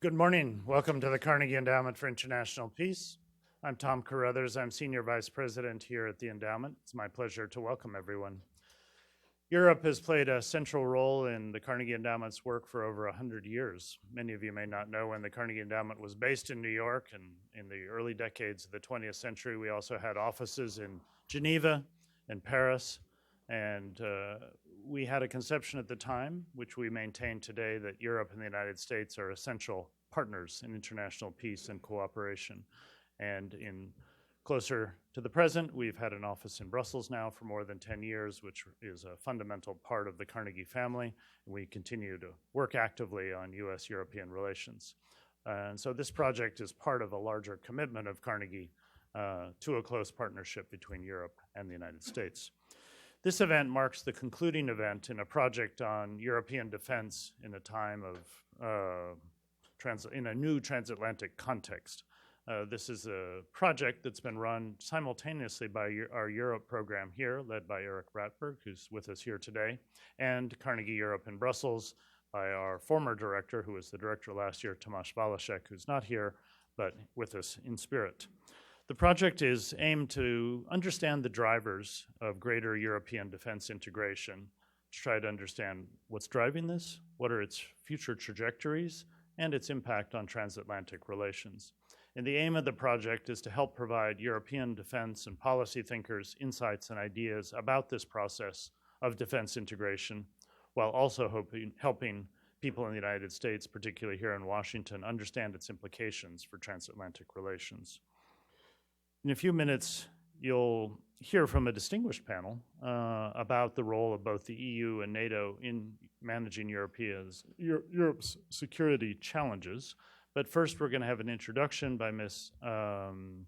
Good morning. Welcome to the Carnegie Endowment for International Peace. I'm Tom Carruthers. I'm Senior Vice President here at the Endowment. It's my pleasure to welcome everyone. Europe has played a central role in the Carnegie Endowment's work for over 100 years. Many of you may not know when the Carnegie Endowment was based in New York, and in the early decades of the 20th century, we also had offices in Geneva and Paris, and we had a conception at the time, which we maintain today, that Europe and the United States are essential partners in international peace and cooperation. And in closer to the present, we've had an office in Brussels now for more than 10 years, which is a fundamental part of the Carnegie family. And we continue to work actively on US-European relations. And so this project is part of a larger commitment of Carnegie to a close partnership between Europe and the United States. This event marks the concluding event in a project on European defense in a time of, in a new transatlantic context. This is a project that's been run simultaneously by our Europe program here, led by Eric Ratberg, who's with us here today, and Carnegie Europe in Brussels by our former director, who was the director last year, Tomáš Valešek, who's not here, but with us in spirit. The project is aimed to understand the drivers of greater European defense integration, to try to understand what's driving this, what are its future trajectories, and its impact on transatlantic relations. And the aim of the project is to help provide European defense and policy thinkers insights and ideas about this process of defense integration, while also helping people in the United States, particularly here in Washington, understand its implications for transatlantic relations. In a few minutes, you'll hear from a distinguished panel about the role of both the EU and NATO in managing Europe's security challenges. But first, we're going to have an introduction by Ms. Sari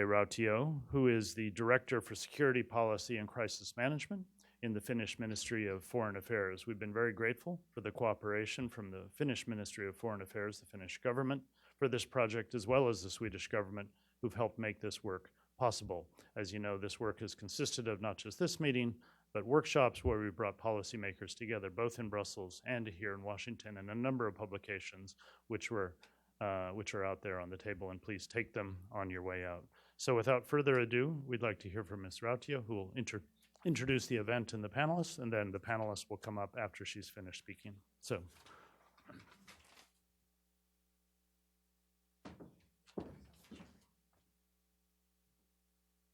Rautio, who is the Director for Security Policy and Crisis Management in the Finnish Ministry of Foreign Affairs. We've been very grateful for the cooperation from the Finnish Ministry of Foreign Affairs, the Finnish government, for this project, as well as the Swedish government, who've helped make this work possible. As you know, this work has consisted of not just this meeting, but workshops where we brought policymakers together, both in Brussels and here in Washington, and a number of publications which are out there on the table, and please take them on your way out. So without further ado, we'd like to hear from Ms. Rautio, who will introduce the event and the panelists, and then the panelists will come up after she's finished speaking. So.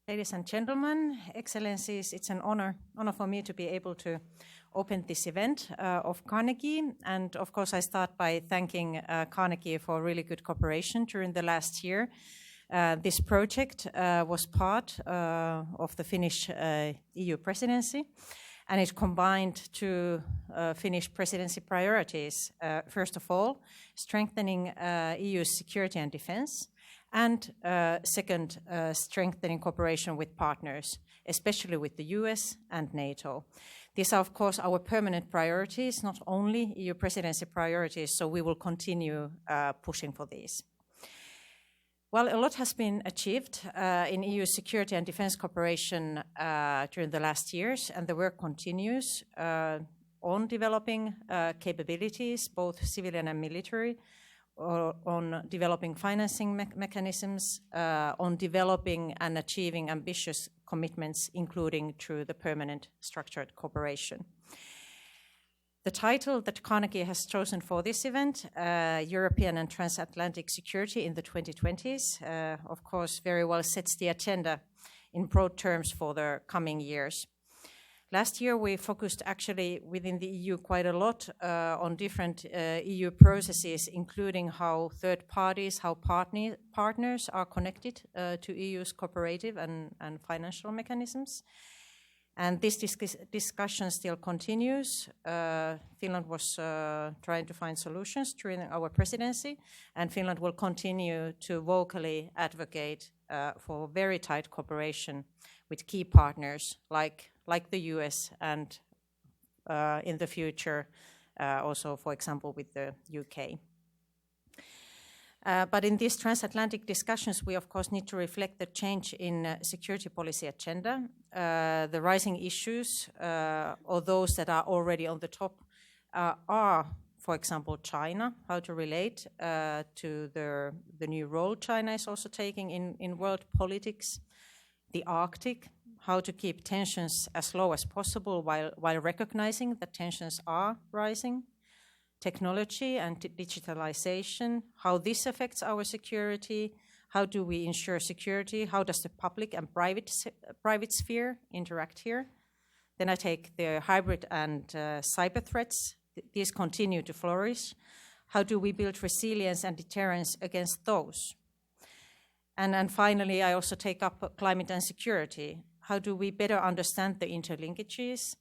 Ladies and gentlemen, Excellencies, it's an honor for me to be able to open this event of Carnegie. And of course, I start by thanking Carnegie for really good cooperation during the last year. This project was part of the Finnish EU presidency, and it combined two Finnish presidency priorities. First of all, strengthening EU's security and defense, and second, strengthening cooperation with partners, especially with the US and NATO. These are, of course, our permanent priorities, not only EU presidency priorities, so we will continue pushing for these. Well, a lot has been achieved in EU security and defense cooperation during the last years, and the work continues on developing capabilities, both civilian and military, on developing financing mechanisms, on developing and achieving ambitious commitments, including through the permanent structured cooperation. The title that Carnegie has chosen for this event, European and Transatlantic Security in the 2020s, of course, very well sets the agenda in broad terms for the coming years. Last year, we focused actually within the EU quite a lot on different EU processes, including how third parties, how partners are connected to EU's cooperative and financial mechanisms. And this discussion still continues. Finland was trying to find solutions during our presidency, and Finland will continue to vocally advocate for very tight cooperation with key partners like the US and in the future also, for example, with the UK. But in these transatlantic discussions, we of course need to reflect the change in security policy agenda, the rising issues, or those that are already on the top, are for example, China, how to relate to the new role China is also taking in world politics, the Arctic, how to keep tensions as low as possible while recognizing that tensions are rising, technology and digitalization, how this affects our security, how do we ensure security, how does the public and private sphere interact here. Then I take the hybrid and cyber threats. These continue to flourish. How do we build resilience and deterrence against those? And finally, I also take up climate and security. How do we better understand the interlinkages?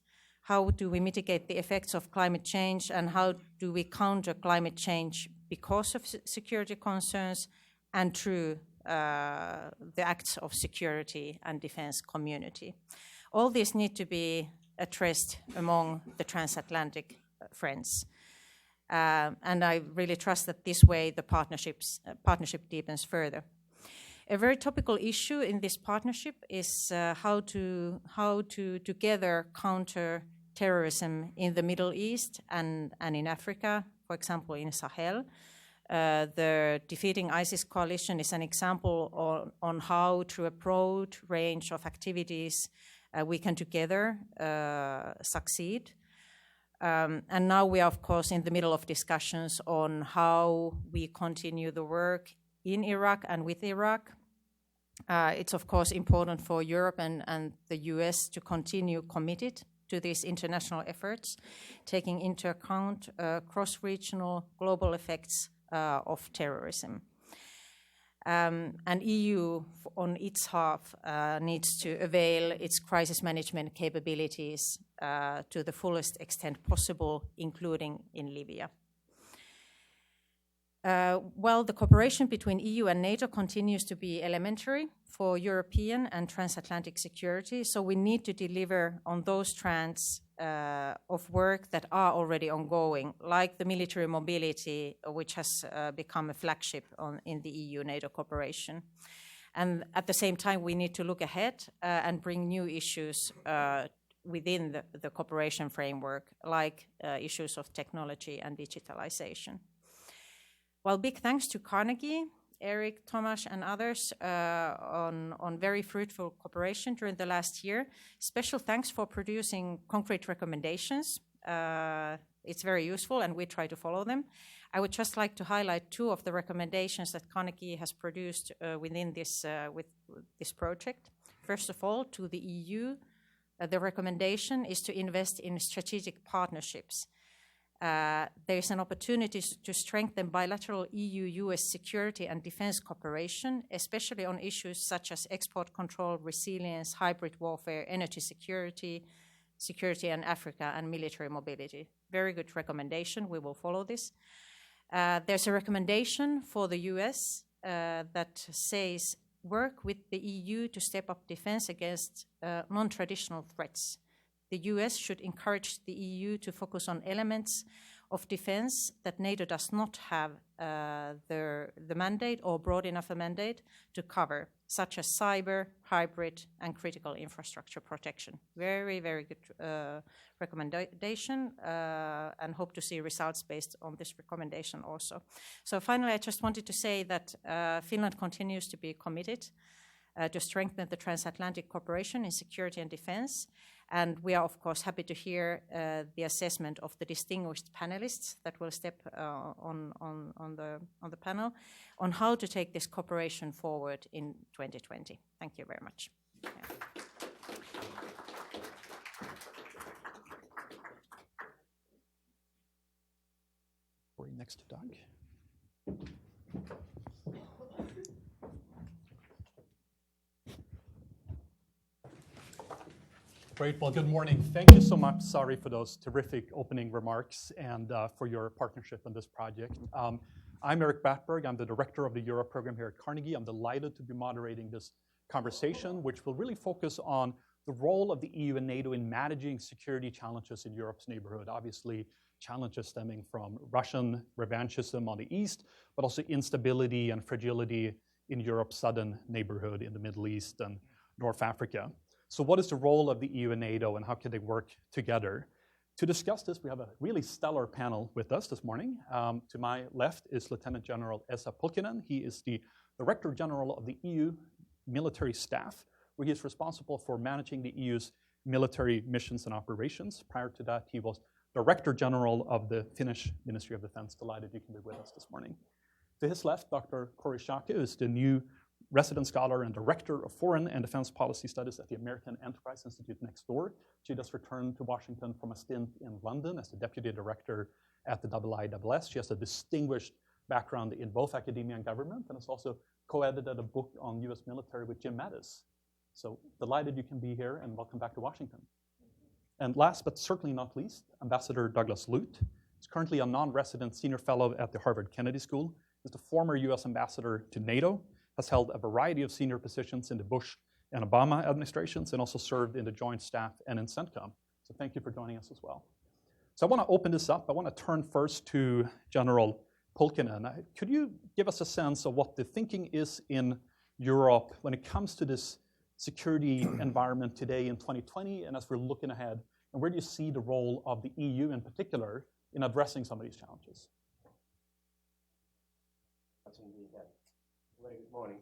How do we mitigate the effects of climate change? And how do we counter climate change because of security concerns and through the acts of security and defense community? All these need to be addressed among the transatlantic friends. And I really trust that this way the partnership deepens further. A very topical issue in this partnership is how to together counter terrorism in the Middle East and in Africa, for example, in Sahel. The Defeating ISIS coalition is an example on how, through a broad range of activities, we can together succeed. And now we are, of course, in the middle of discussions on how we continue the work in Iraq and with Iraq. It's, of course, important for Europe and the US to continue committed to these international efforts, taking into account cross-regional global effects of terrorism. And EU, on its half, needs to avail its crisis management capabilities to the fullest extent possible, including in Libya. Well, the cooperation between EU and NATO continues to be elementary for European and transatlantic security, so we need to deliver on those strands of work that are already ongoing, like the military mobility, which has become a flagship in the EU-NATO cooperation. And at the same time, we need to look ahead and bring new issues within the cooperation framework, like issues of technology and digitalization. Well, big thanks to Carnegie, Eric, Tomas, and others on very fruitful cooperation during the last year. Special thanks for producing concrete recommendations. It's very useful, and we try to follow them. I would just like to highlight two of the recommendations that Carnegie has produced within this with this project. First of all, to the EU, the recommendation is to invest in strategic partnerships. There is an opportunity to strengthen bilateral EU-US security and defense cooperation, especially on issues such as export control, resilience, hybrid warfare, energy security, security in Africa, and military mobility. Very good recommendation. We will follow this. There's a recommendation for the US that says work with the EU to step up defense against non-traditional threats. The US should encourage the EU to focus on elements of defense that NATO does not have the mandate or broad enough a mandate to cover, such as cyber, hybrid, and critical infrastructure protection. Very, very good recommendation, and hope to see results based on this recommendation also. So finally, I just wanted to say that Finland continues to be committed to strengthen the transatlantic cooperation in security and defense. And we are, of course, happy to hear the assessment of the distinguished panelists that will step on the panel on how to take this cooperation forward in 2020. Thank you very much. Yeah. Right next to Doug. Great. Well, good morning. Thank you so much, Sari, for those terrific opening remarks and for your partnership on this project. I'm Eric Batberg. I'm the director of the Europe program here at Carnegie. I'm delighted to be moderating this conversation, which will really focus on the role of the EU and NATO in managing security challenges in Europe's neighborhood. Obviously, challenges stemming from Russian revanchism on the east, but also instability and fragility in Europe's southern neighborhood in the Middle East and North Africa. So what is the role of the EU and NATO, and how can they work together? To discuss this, we have a really stellar panel with us this morning. To my left is Lieutenant General Esa Pulkkinen. He is the Director General of the EU Military Staff, where he is responsible for managing the EU's military missions and operations. Prior to that, he was Director General of the Finnish Ministry of Defense. Delighted you can be with us this morning. To his left, Dr. Kori Schake is the new resident scholar and director of foreign and defense policy studies at the American Enterprise Institute next door. She just returned to Washington from a stint in London as the deputy director at the IISS. She has a distinguished background in both academia and government, and has also co-edited a book on U.S. military with Jim Mattis. So delighted you can be here, and welcome back to Washington. And last but certainly not least, Ambassador Douglas Lute is currently a non-resident senior fellow at the Harvard Kennedy School. He's the former U.S. ambassador to NATO, has held a variety of senior positions in the Bush and Obama administrations, and also served in the Joint Staff and in CENTCOM. So thank you for joining us as well. So I want to open this up. I want to turn first to General Pulkkinen. Could you give us a sense of what the thinking is in Europe when it comes to this security environment today in 2020, and as we're looking ahead, and where do you see the role of the EU in particular in addressing some of these challenges? Very good morning.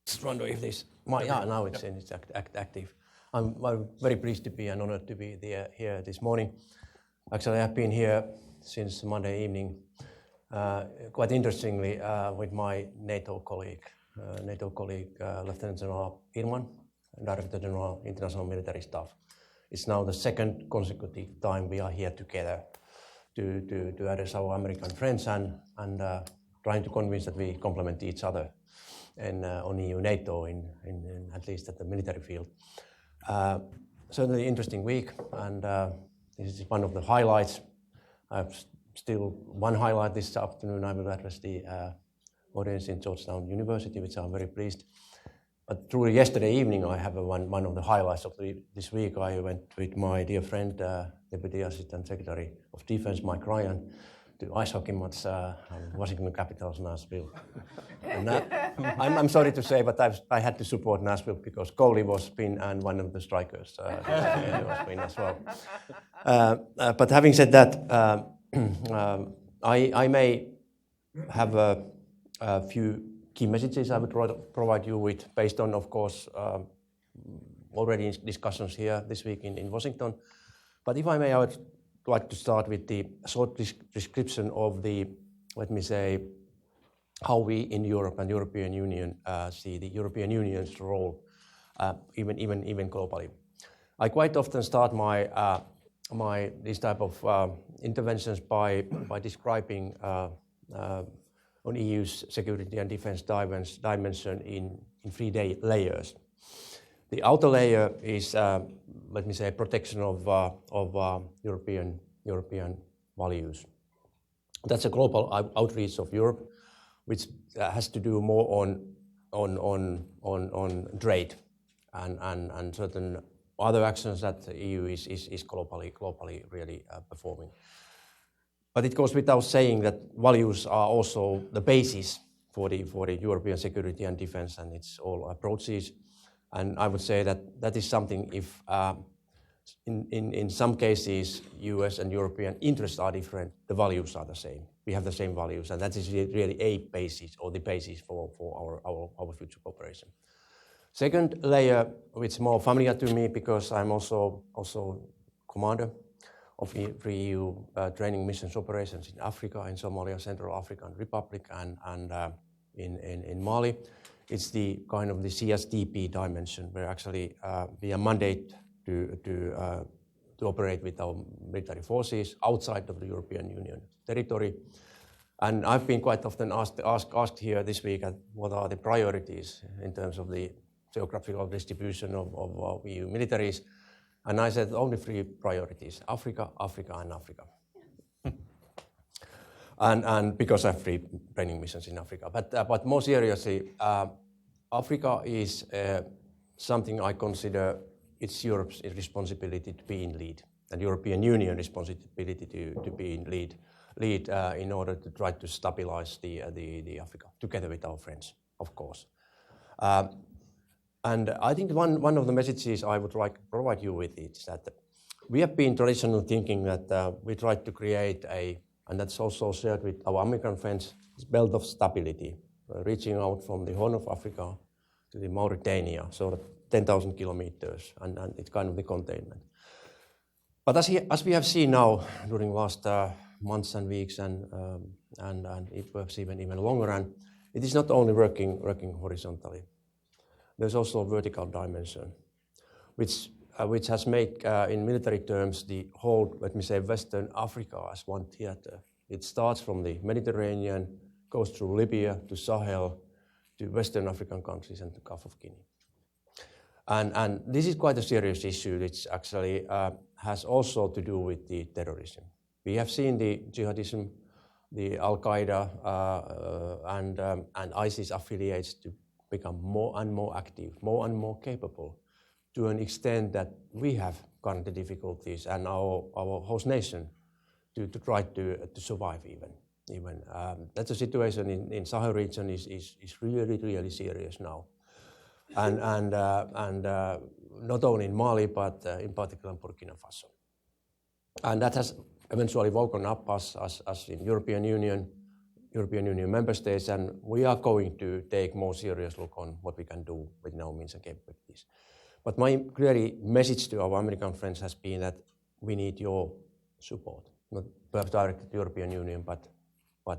Just wonder if this, now it's active. I'm very pleased to be and honored to be here this morning. Actually, I've been here since Monday evening, quite interestingly, with my NATO colleague, Lieutenant General Irman, Director General International Military Staff. It's now the second consecutive time we are here together to address our American friends and trying to convince that we complement each other and on EU NATO in at least at the military field. Certainly interesting week, and this is one of the highlights. I have still one highlight this afternoon. I will address the audience in Georgetown University, which I'm very pleased. But truly yesterday evening, I have one of the highlights of this week. I went with my dear friend, Deputy Assistant Secretary of Defense, Mike Ryan, to ice hockey match, Washington Capitals, Nashville. And I'm sorry to say, but I had to support Nashville because goalie was Finn and one of the strikers was Finn as well. But having said that, I may have a few key messages I would provide you with based on, of course, already discussions here this week in Washington. But if I may, I would like to start with the short description of the, let me say, how we in Europe and European Union see the European Union's role, even globally. I quite often start these type of interventions by describing on EU's security and defense dimension in 3 layers. The outer layer is, let me say, protection of European values. That's a global outreach of Europe, which has to do more on trade and certain other actions that the EU is globally really performing. But it goes without saying that values are also the basis for the European security and defense and its all approaches. And I would say that is something if in some cases US and European interests are different, the values are the same. We have the same values, and that is really a basis or the basis for our future cooperation. Second layer, which is more familiar to me because I'm also commander of the EU training missions operations in Africa, in Somalia, Central African Republic, and in Mali. It's the kind of the CSDP dimension, where actually we are mandated to operate with our military forces outside of the European Union territory. And I've been quite often asked here this week at what are the priorities in terms of the geographical distribution of EU militaries. And I said only 3 priorities: Africa, Africa, and Africa. and because I have 3 training missions in Africa. But more seriously, Africa is something I consider it's Europe's responsibility to be in lead, and European Union responsibility to be in lead in order to try to stabilize the Africa together with our friends, of course. And I think one of the messages I would like to provide you with is that we have been traditionally thinking that we tried to create and that's also shared with our American friends, this belt of stability, reaching out from the Horn of Africa to the Mauritania, so 10,000 kilometers, and it's kind of the containment. But as we have seen now during last months and weeks, and it works even longer, and it is not only working horizontally. There's also a vertical dimension, which has made, in military terms, the whole, let me say, Western Africa as one theater. It starts from the Mediterranean, goes through Libya to Sahel, to Western African countries and to Gulf of Guinea. And this is quite a serious issue, which actually has also to do with the terrorism. We have seen the jihadism, the Al-Qaeda and ISIS affiliates to become more and more active, more and more capable, to an extent that we have current difficulties, and our host nation to try to survive even. That's a situation in Sahel region is really serious now, and not only in Mali but in particular in Burkina Faso, and that has eventually woken up us as in European Union member states, and we are going to take more serious look on what we can do with our means and capabilities. But my clear message to our American friends has been that we need your support, not perhaps directly to the European Union, but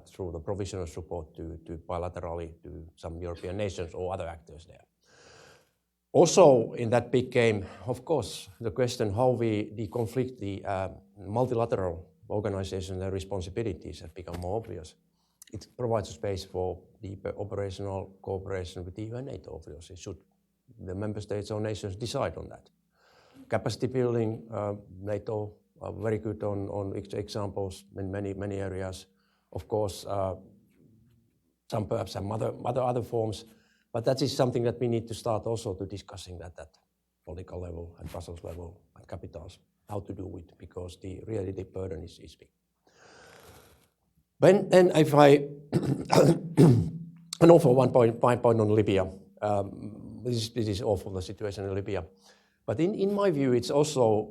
through the provisional support to bilaterally to some European nations or other actors there. Also, in that big game, of course, the question how we deconflict the multilateral organization and responsibilities has become more obvious. It provides a space for deeper operational cooperation with EU and NATO, obviously, should the member states or nations decide on that. Capacity building, NATO are very good on examples in many areas. Of course, perhaps some other forms, but that is something that we need to start also to discussing at that political level and Brussels level and capitals, how to do it, because the burden is big. Then if I and also one point on Libya, this is awful, the situation in Libya. But in my view, it's also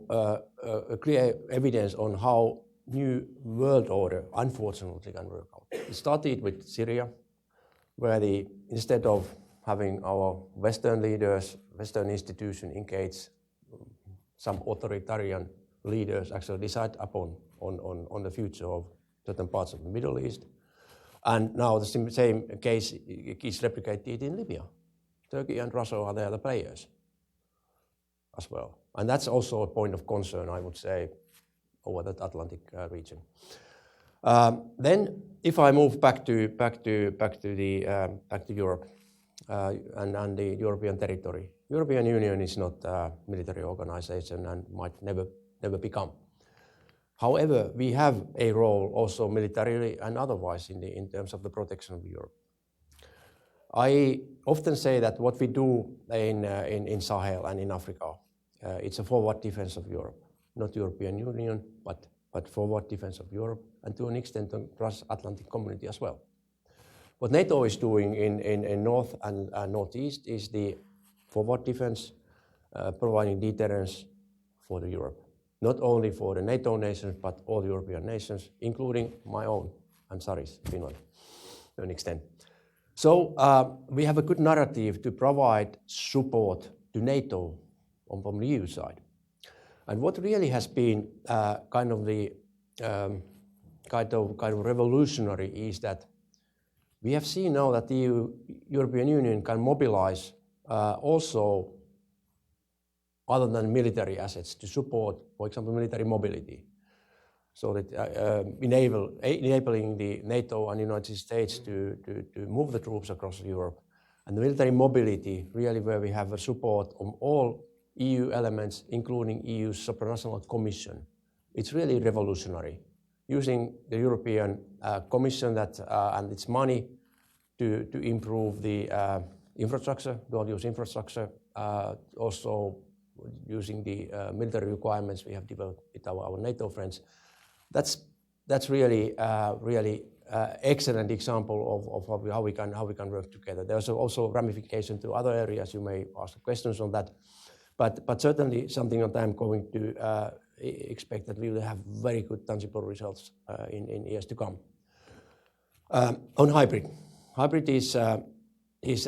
a clear evidence on how new world order, unfortunately, can work out. It started with Syria, where instead of having our Western leaders, Western institutions engage, some authoritarian leaders actually decide upon on the future of certain parts of the Middle East. And now the same case is replicated in Libya. Turkey and Russia are the other players as well. And that's also a point of concern, I would say, over that Atlantic region. Then, if I move back to Europe and the European territory, European Union is not a military organization and might never become. However, we have a role also militarily and otherwise in terms of the protection of Europe. I often say that what we do in Sahel and in Africa, it's a forward defense of Europe, not European Union, but forward defense of Europe, and to an extent the Transatlantic community as well. What NATO is doing in North and Northeast is the forward defense, providing deterrence for the Europe. Not only for the NATO nations, but all European nations, including my own, and Sari's, Finland, to an extent. So we have a good narrative to provide support to NATO from the EU side. And what really has been kind of revolutionary is that we have seen now that the European Union can mobilize also other than military assets to support, for example, military mobility. So that enabling the NATO and United States to move the troops across Europe. And the military mobility, really where we have a support on all EU elements, including EU's supranational commission. It's really revolutionary, using the European Commission and its money to improve the infrastructure, dual-use infrastructure, also using the military requirements we have developed with our NATO friends. That's really excellent example of how we can work together. There's also ramification to other areas. You may ask questions on that, but certainly something that I'm going to expect that we will have very good tangible results in years to come. On hybrid is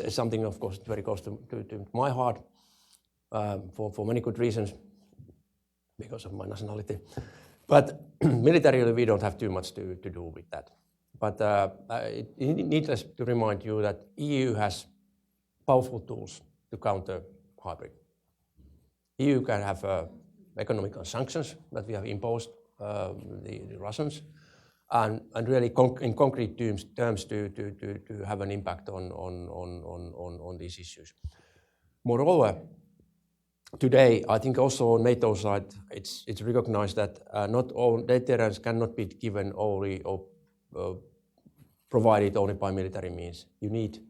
something, of course, very close to my heart for many good reasons, because of my nationality. But militarily, we don't have too much to do with that. But needless to remind you that EU has powerful tools to counter hybrid. EU can have economic sanctions that we have imposed the Russians, and really in concrete terms to have an impact on these issues. Moreover, today, I think also on NATO side, it's recognized that not all deterrence cannot be given only or provided only by military means. You need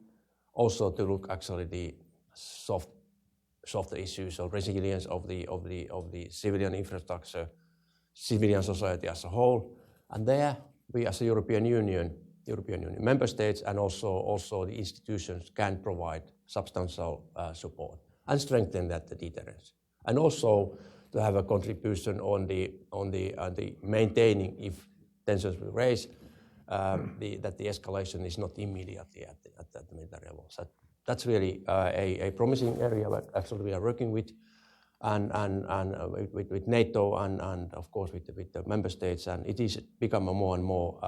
also to look actually the softer issues of resilience of the civilian infrastructure, civilian society as a whole, and there we as a European Union member states and also the institutions can provide substantial support and strengthen that deterrence, and also to have a contribution on the maintaining, if tensions will raise, that the escalation is not immediately at the military level. So that's really a promising area that actually we are working with, and with NATO and of course with the member states, and it is become a more and more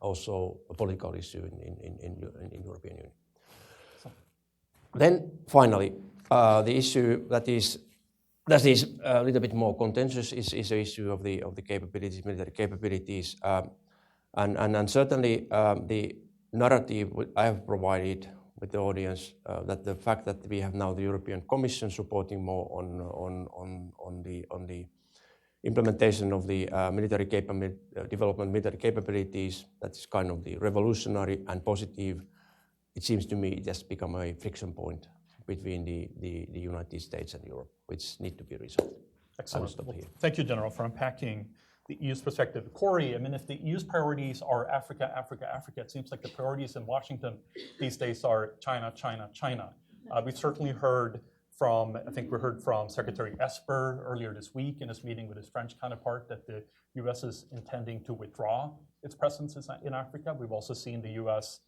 also a political issue in European Union. Then finally, the issue that is a little bit more contentious is the issue of the capabilities, military capabilities, and certainly the narrative I have provided with the audience that the fact that we have now the European Commission supporting more on the implementation of the military capabilities, that is kind of the revolutionary and positive. It seems to me it has become a friction point between the United States and Europe, which need to be resolved. Excellent. Well, thank you, General, for unpacking the EU's perspective. Corey, I mean, if the EU's priorities are Africa, Africa, Africa, it seems like the priorities in Washington these days are China, China, China. We've certainly heard from, I think we heard from Secretary Esper earlier this week in his meeting with his French counterpart that the US is intending to withdraw its presence in Africa. We've also seen the US,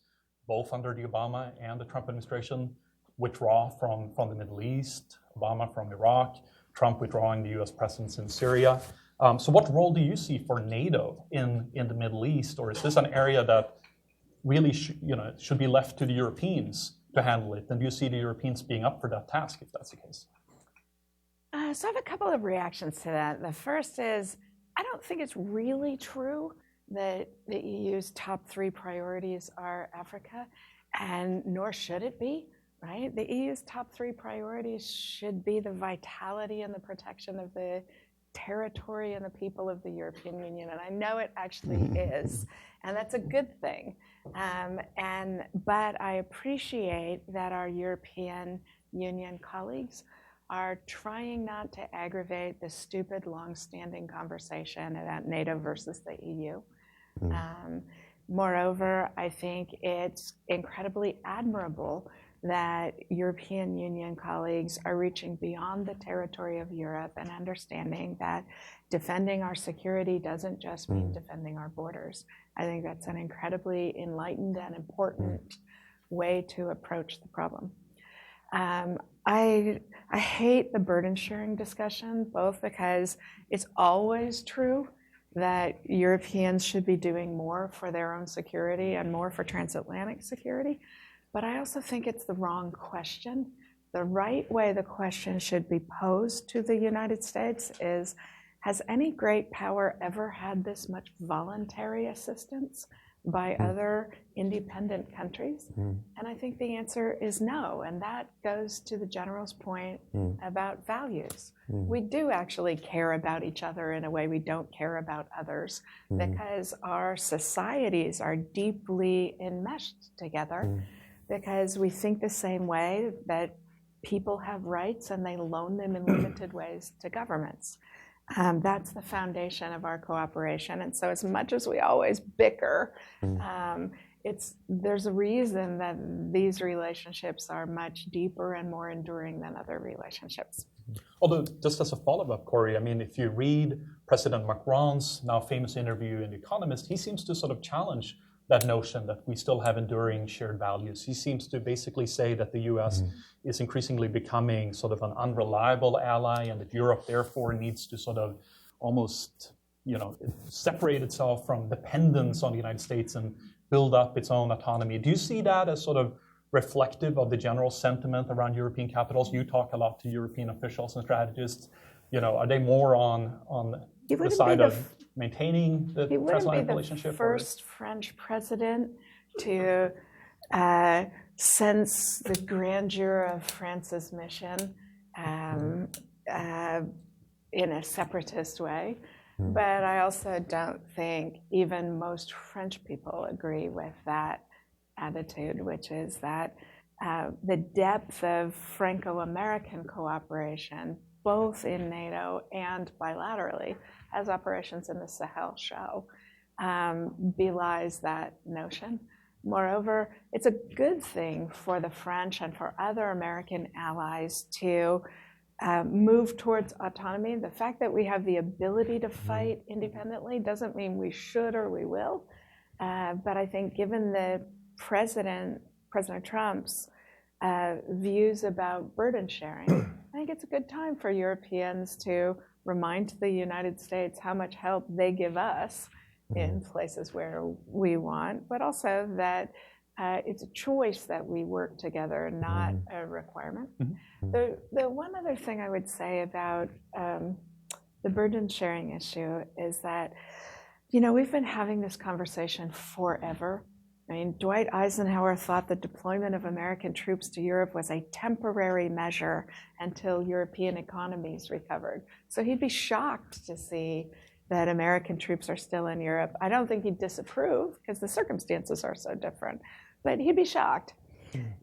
both under the Obama and the Trump administration, withdraw from the Middle East, Obama from Iraq, Trump withdrawing the US presence in Syria. So what role do you see for NATO in the Middle East, or is this an area that really should be left to the Europeans to handle it? And do you see the Europeans being up for that task if that's the case? So I have a couple of reactions to that. The first is, I don't think it's really true that the EU's top 3 priorities are Africa, and nor should it be, right? The EU's top 3 priorities should be the vitality and the protection of the territory and the people of the European Union, and I know it actually is, and that's a good thing. But I appreciate that our European Union colleagues are trying not to aggravate the stupid, long-standing conversation about NATO versus the EU. Moreover, I think it's incredibly admirable that European Union colleagues are reaching beyond the territory of Europe and understanding that defending our security doesn't just mean defending our borders. I think that's an incredibly enlightened and important way to approach the problem. I hate the burden sharing discussion, both because it's always true that Europeans should be doing more for their own security and more for transatlantic security, but I also think it's the wrong question. The right way the question should be posed to the United States is, has any great power ever had this much voluntary assistance by other independent countries? And I think the answer is no, and that goes to the General's point about values. We do actually care about each other in a way we don't care about others, because our societies are deeply enmeshed together, because we think the same way, that people have rights and they loan them in limited ways to governments. That's the foundation of our cooperation. And so as much as we always bicker, there's a reason that these relationships are much deeper and more enduring than other relationships. Although, just as a follow-up, Corey, I mean, if you read President Macron's now famous interview in The Economist, he seems to sort of challenge that notion that we still have enduring shared values. He seems to basically say that the US is increasingly becoming sort of an unreliable ally, and that Europe therefore needs to sort of almost, separate itself from dependence on the United States and build up its own autonomy. Do you see that as sort of reflective of the general sentiment around European capitals? You talk a lot to European officials and strategists. Are they more on the side of maintaining the transatlantic relationship? He wouldn't be the first French president to sense the grandeur of France's mission in a separatist way. But I also don't think even most French people agree with that attitude, which is that the depth of Franco-American cooperation, both in NATO and bilaterally, as operations in the Sahel show, belies that notion. Moreover, it's a good thing for the French and for other American allies to move towards autonomy. The fact that we have the ability to fight independently doesn't mean we should or we will. But I think given the President Trump's views about burden sharing, I think it's a good time for Europeans to remind the United States how much help they give us in places where we want, but also that it's a choice that we work together, not a requirement. The one other thing I would say about the burden sharing issue is that, we've been having this conversation forever. I mean, Dwight Eisenhower thought the deployment of American troops to Europe was a temporary measure until European economies recovered. So he'd be shocked to see that American troops are still in Europe. I don't think he'd disapprove because the circumstances are so different, but he'd be shocked.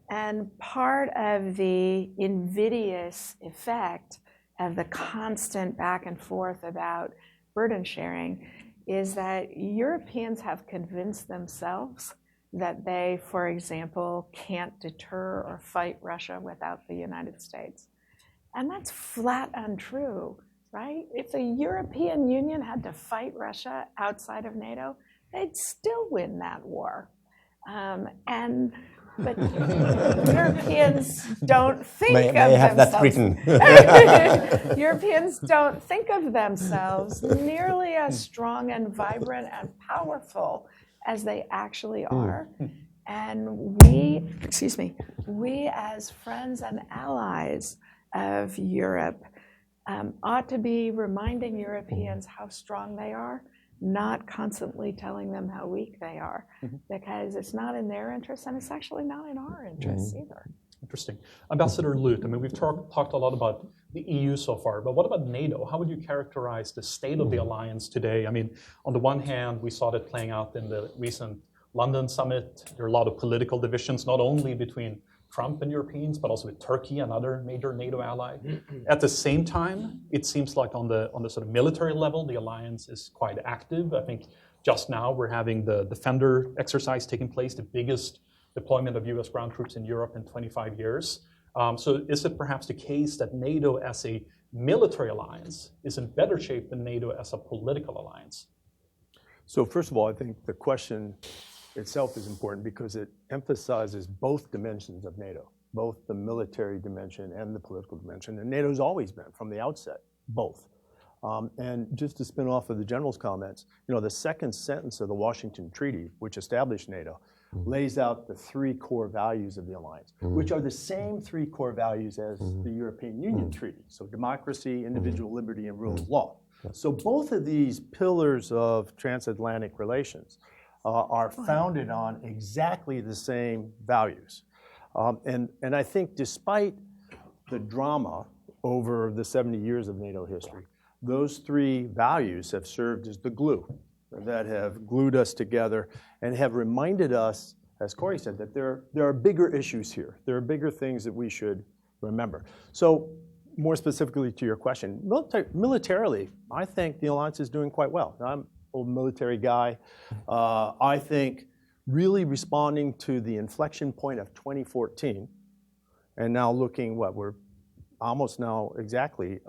And part of the invidious effect of the constant back and forth about burden sharing is that Europeans have convinced themselves that they, for example, can't deter or fight Russia without the United States. And that's flat untrue, right? If the European Union had to fight Russia outside of NATO, they'd still win that war. But Europeans don't think of themselves. May I have that written? Europeans don't think of themselves nearly as strong and vibrant and powerful as they actually are. And we as friends and allies of Europe ought to be reminding Europeans how strong they are, not constantly telling them how weak they are, because it's not in their interests and it's actually not in our interests either. Interesting. Ambassador Lute, I mean, we've talked a lot about the EU so far, but what about NATO? How would you characterize the state of the alliance today? I mean, on the one hand, we saw that playing out in the recent London summit. There are a lot of political divisions, not only between Trump and Europeans, but also with Turkey, another major NATO ally. At the same time, it seems like on the sort of military level, the alliance is quite active. I think just now we're having the Defender exercise taking place, the biggest deployment of US ground troops in Europe in 25 years. So is it perhaps the case that NATO as a military alliance is in better shape than NATO as a political alliance? So first of all, I think the question itself is important because it emphasizes both dimensions of NATO, both the military dimension and the political dimension. And NATO's always been, from the outset, both. And just to spin off of the general's comments, the second sentence of the Washington Treaty, which established NATO, lays out the three core values of the alliance, which are the same three core values as the European Union Treaty. So democracy, individual liberty, and rule of law. So both of these pillars of transatlantic relations are founded on exactly the same values. And I think despite the drama over the 70 years of NATO history, those three values have served as the glue that have glued us together and have reminded us, as Corey said, that there are bigger issues here. There are bigger things that we should remember. So more specifically to your question, militarily, I think the alliance is doing quite well. I'm an old military guy. I think really responding to the inflection point of 2014, and now looking we're almost now exactly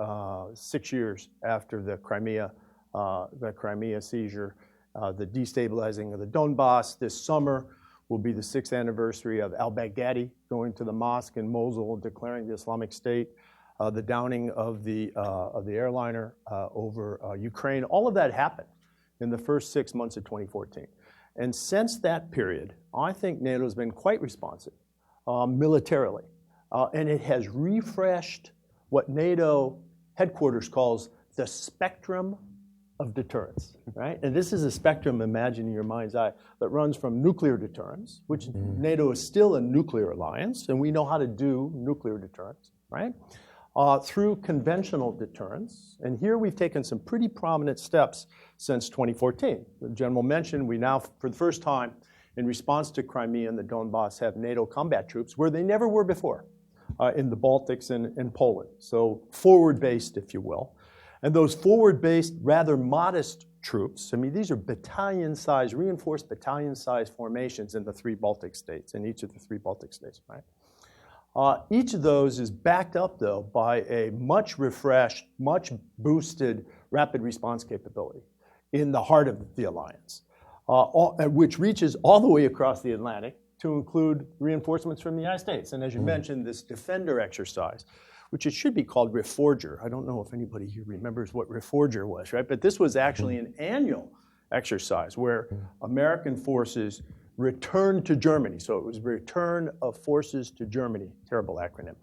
6 years after the Crimea seizure, the destabilizing of the Donbass. This summer will be the 6th anniversary of al-Baghdadi going to the mosque in Mosul and declaring the Islamic State, the downing of the airliner over Ukraine. All of that happened in the first 6 months of 2014. And since that period, I think NATO has been quite responsive militarily. And it has refreshed what NATO headquarters calls the spectrum of deterrence, right? And this is a spectrum, imagine in your mind's eye, that runs from nuclear deterrence, which NATO is still a nuclear alliance, and we know how to do nuclear deterrence, right? Through conventional deterrence. And here we've taken some pretty prominent steps since 2014. The General mentioned we now, for the first time, in response to Crimea and the Donbass, have NATO combat troops where they never were before, in the Baltics and in Poland. So forward-based, if you will. And those forward-based, rather modest troops, I mean, these are battalion-sized, reinforced battalion-sized formations in the 3 Baltic states, in each of the 3 Baltic states, right? Each of those is backed up, though, by a much refreshed, much boosted rapid response capability in the heart of the alliance, which reaches all the way across the Atlantic to include reinforcements from the United States. And as you mentioned, this Defender exercise, which it should be called Reforger. I don't know if anybody here remembers what Reforger was, right? But this was actually an annual exercise where American forces returned to Germany. So it was return of forces to Germany, terrible acronym.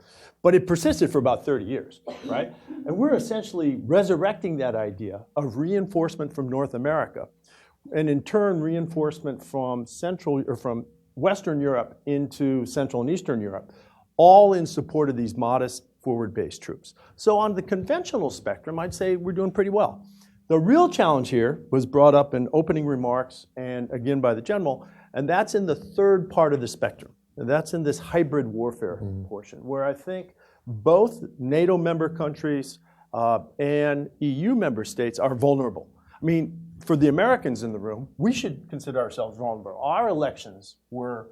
But it persisted for about 30 years, right? And we're essentially resurrecting that idea of reinforcement from North America, and in turn reinforcement from from Western Europe into Central and Eastern Europe, all in support of these modest forward-based troops. So on the conventional spectrum, I'd say we're doing pretty well. The real challenge here was brought up in opening remarks and again by the General, and that's in the third part of the spectrum. And that's in this hybrid warfare portion, where I think both NATO member countries and EU member states are vulnerable. I mean, for the Americans in the room, we should consider ourselves vulnerable. Our elections were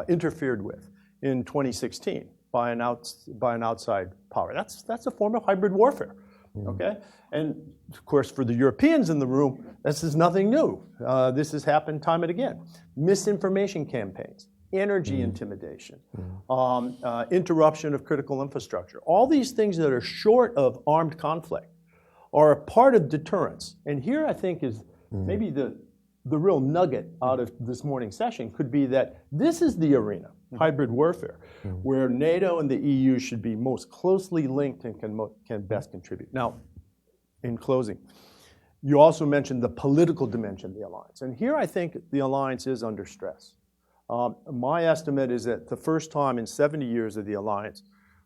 interfered with in 2016 by an outside power. That's a form of hybrid warfare, okay? And of course, for the Europeans in the room, this is nothing new. This has happened time and again. Misinformation campaigns, energy intimidation, interruption of critical infrastructure. All these things that are short of armed conflict are a part of deterrence. And here I think is maybe the real nugget out of this morning's session could be that this is the arena, hybrid warfare, where NATO and the EU should be most closely linked and can best contribute. Now, in closing, you also mentioned the political dimension of the alliance. And here I think the alliance is under stress. My estimate is that the first time in 70 years of the alliance,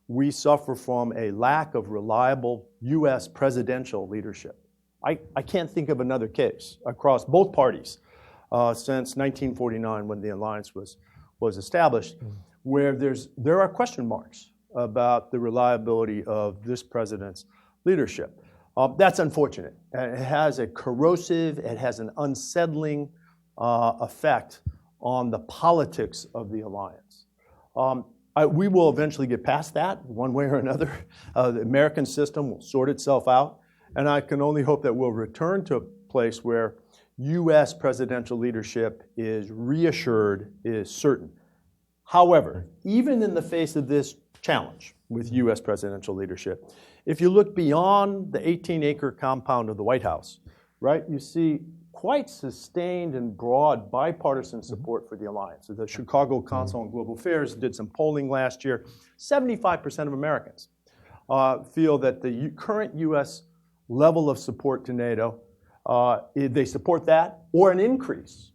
we suffer from a lack of reliable US presidential leadership. I can't think of another case across both parties since 1949 when the alliance was established, where there are question marks about the reliability of this president's leadership. That's unfortunate. It has a corrosive, it has an unsettling effect on the politics of the alliance. We will eventually get past that one way or another. The American system will sort itself out, and I can only hope that we'll return to a place where US presidential leadership is reassured, is certain. However, even in the face of this challenge with US presidential leadership, if you look beyond the 18-acre compound of the White House, right, you see quite sustained and broad bipartisan support for the alliance. So the Chicago Council on Global Affairs did some polling last year. 75% of Americans feel that the current US level of support to NATO, they support that or an increase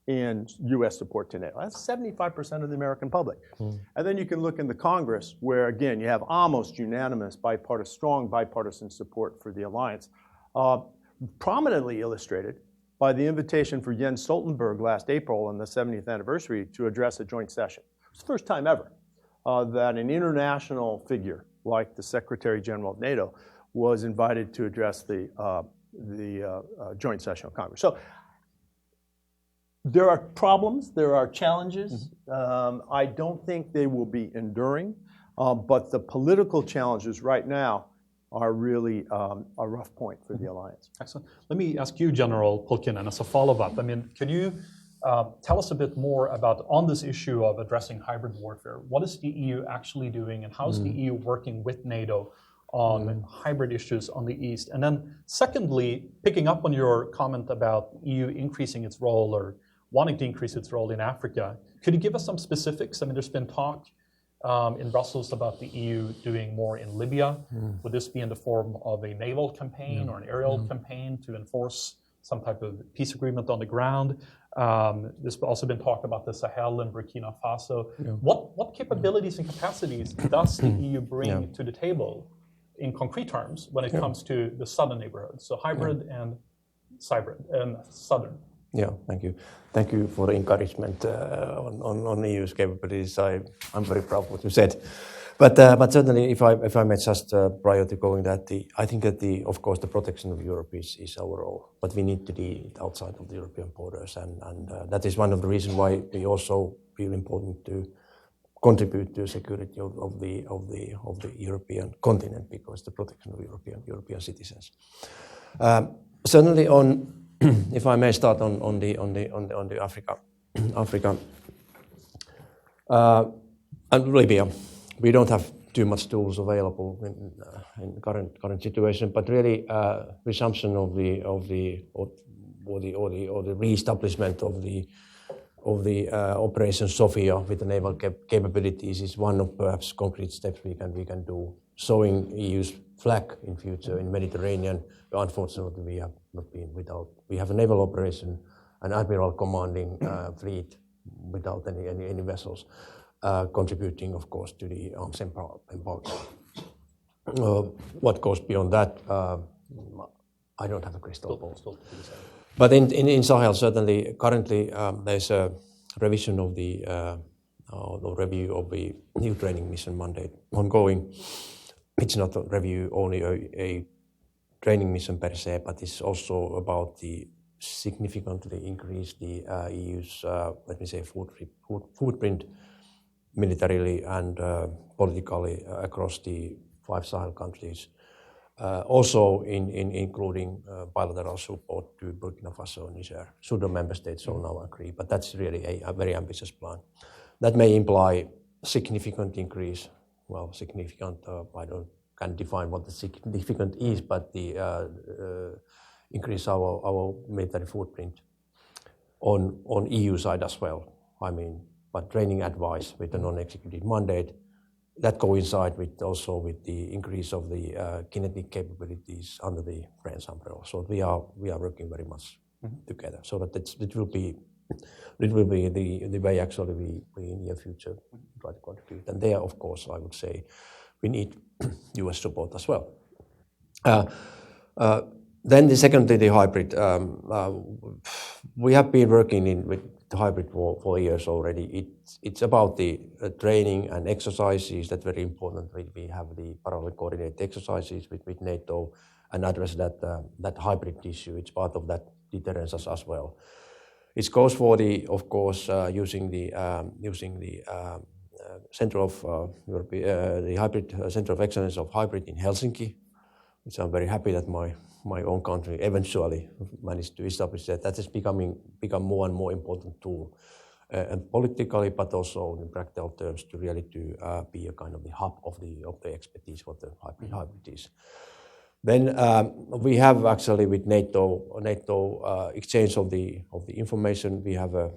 in US support to NATO. That's 75% of the American public. And then you can look in the Congress where, again, you have almost unanimous strong bipartisan support for the alliance, prominently illustrated by the invitation for Jens Stoltenberg last April on the 70th anniversary to address a joint session. It's the first time ever that an international figure like the Secretary General of NATO, was invited to address the joint session of Congress. So there are problems, there are challenges. I don't think they will be enduring, but the political challenges right now are really a rough point for the alliance. Excellent. Let me ask you, General Pulkkinen, as a follow-up. I mean, can you tell us a bit more about, on this issue of addressing hybrid warfare, what is the EU actually doing, and how is the EU working with NATO on hybrid issues on the East? And then secondly, picking up on your comment about EU increasing its role or wanting to increase its role in Africa, could you give us some specifics? I mean, there's been talk in Brussels about the EU doing more in Libya. Would this be in the form of a naval campaign or an aerial campaign to enforce some type of peace agreement on the ground? There's also been talk about the Sahel and Burkina Faso. What capabilities and capacities does the EU bring to the table in concrete terms when it comes to the southern neighborhoods? So hybrid and cybrid and southern. Yeah, thank you. Thank you for the encouragement on EU's capabilities. I'm very proud of what you said. But certainly, if I may just prior to going that, I think that of course the protection of Europe is our role, but we need to do it outside of the European borders, and that is one of the reasons why we also feel important to contribute to security of the European continent, because the protection of European citizens. Certainly on. If I may start on the Africa and Libya, we don't have too much tools available in current situation, but really resumption of the reestablishment of the Operation Sophia with the naval capabilities is one of perhaps concrete steps we can do. Showing EU's flag in future in Mediterranean. Unfortunately, we have not been without. We have a naval operation, an admiral commanding fleet without any vessels, contributing, of course, to the arms embargo. What goes beyond that, I don't have a crystal ball. But in Sahel, certainly, currently there's a revision of the review of the new training mission mandate ongoing. It's not a review only a training mission per se, but it's also about the significantly increase the EU's, let me say, footprint militarily and politically across the 5 Sahel countries. Also including bilateral support to Burkina Faso and Niger. Pseudo member states all now agree, but that's really a very ambitious plan. That may imply significant increase. Well, significant, can't define what the significant is, but the increase our military footprint on EU side as well. I mean, but training advice with the non-executive mandate, that coincide with also with the increase of the kinetic capabilities under the French umbrella. So we are working very much together. So that it will be the way actually we in the near future try to contribute. And there, of course, I would say we need US support as well. Then secondly, the hybrid. We have been working with the hybrid for years already. It's about the training and exercises that's very important. We have the parallel coordinated exercises with NATO and address that hybrid issue. It's part of that deterrence as well. It goes for of course, using the Center of the Hybrid Center of Excellence of Hybrid in Helsinki, which I'm very happy that my own country eventually managed to establish that. That has become more and more important tool, and politically, but also in practical terms, to really be a kind of the hub of the expertise what the hybrid is. Then we have actually with NATO exchange of the information. We have a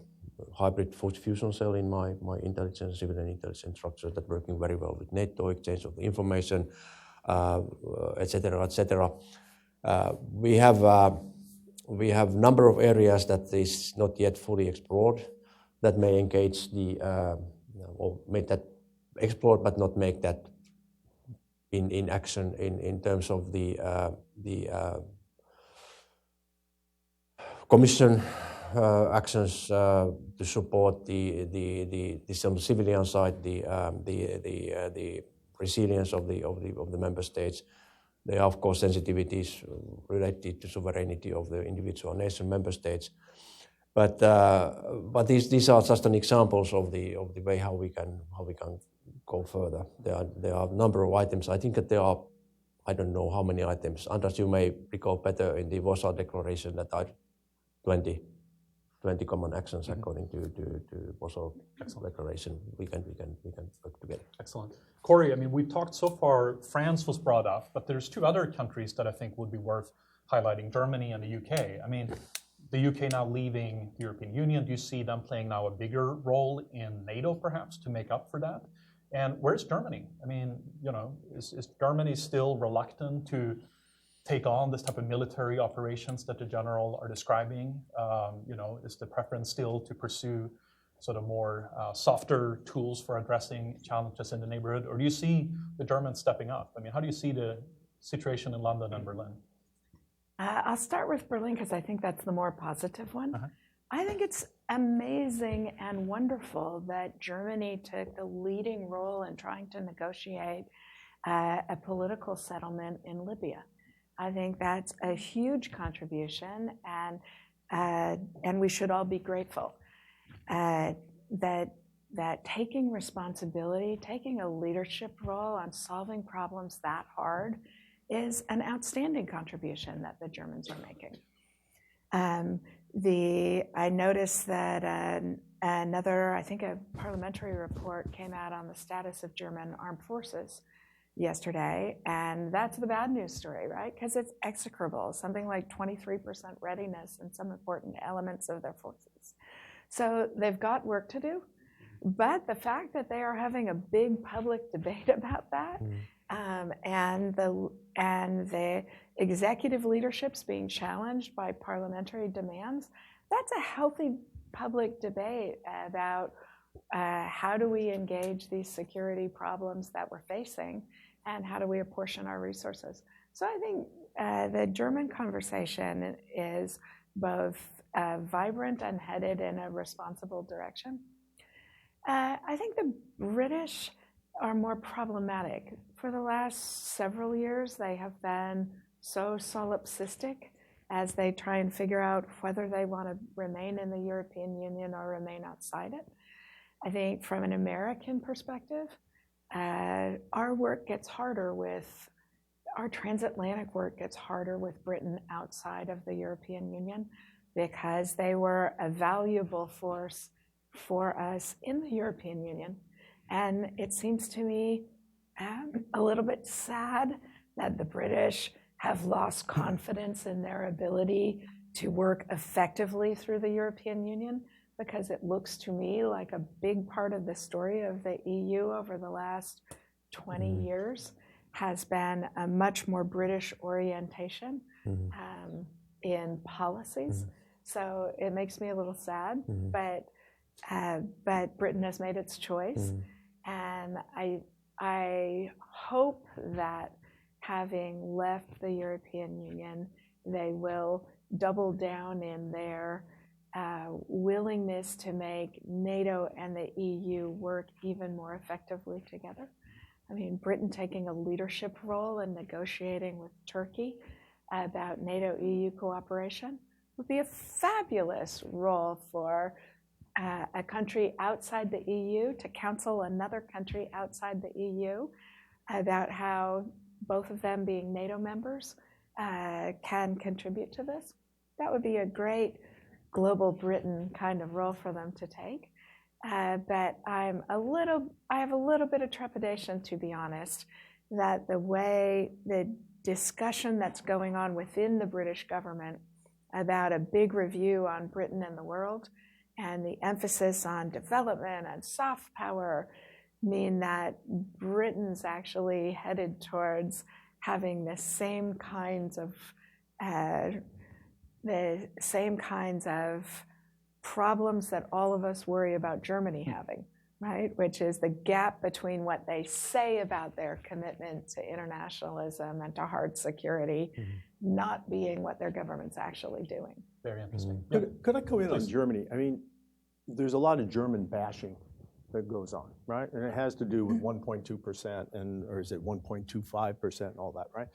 hybrid fusion cell in my intelligence, civilian intelligence structure that working very well with NATO exchange of the information, etc., etc. We have number of areas that is not yet fully explored that may engage or make that explored, but not make that in action in terms of the Commission actions to support the civilian side, the resilience of the member states. There are, of course, sensitivities related to sovereignty of the individual nation member states. But these are just an examples of the way how we can go further. There are a number of items. I think that there are, I don't know how many items. Anders, you may recall better in the Warsaw Declaration that are 20 common actions according to Warsaw Declaration. We can work together. Excellent. Corey, I mean, we've talked so far, France was brought up, but there's two other countries that I think would be worth highlighting, Germany and the UK. I mean, the UK now leaving the European Union, do you see them playing now a bigger role in NATO perhaps to make up for that? And where's Germany? I mean, you know, is Germany still reluctant to take on this type of military operations that the general are describing? You know, is the preference still to pursue sort of more softer tools for addressing challenges in the neighborhood? Or do you see the Germans stepping up? I mean, how do you see the situation in London and Berlin? I'll start with Berlin because I think that's the more positive one. I think it's amazing and wonderful that Germany took the leading role in trying to negotiate a political settlement in Libya. I think that's a huge contribution, and we should all be grateful that taking responsibility, taking a leadership role on solving problems that hard is an outstanding contribution that the Germans are making. I noticed that another, I think a parliamentary report came out on the status of German armed forces yesterday, and that's the bad news story, right? Because it's execrable, something like 23% readiness in some important elements of their forces. So they've got work to do, but the fact that they are having a big public debate about that, and the executive leadership's being challenged by parliamentary demands, that's a healthy public debate about how do we engage these security problems that we're facing, and how do we apportion our resources. So I think the German conversation is both vibrant and headed in a responsible direction. I think the British are more problematic. For the last several years, they have been so solipsistic as they try and figure out whether they want to remain in the European Union or remain outside it. I think from an American perspective, our work gets harder with, our transatlantic work gets harder with Britain outside of the European Union because they were a valuable force for us in the European Union. And it seems to me a little bit sad that the British have lost confidence in their ability to work effectively through the European Union, because it looks to me like a big part of the story of the EU over the last 20 years has been a much more British orientation in policies. So it makes me a little sad, but Britain has made its choice. And I hope that having left the European Union, they will double down in their willingness to make NATO and the EU work even more effectively together. I mean, Britain taking a leadership role in negotiating with Turkey about NATO-EU cooperation would be a fabulous role for a country outside the EU to counsel another country outside the EU about how both of them being NATO members can contribit to this. That would be a great global Britain kind of role for them to take. But I have a little bit of trepidation, to be honest, that the discussion that's going on within the British government about a big review on Britain and the world, and the emphasis on development and soft power, mean that Britain's actually headed towards having the same kinds of problems that all of us worry about Germany having, right? Which is the gap between what they say about their commitment to internationalism and to hard security not being what their government's actually doing. Very interesting. Could I come in on Germany? I mean, there's a lot of German bashing that goes on, right? And it has to do with 1.2% or is it 1.25% and all that, right?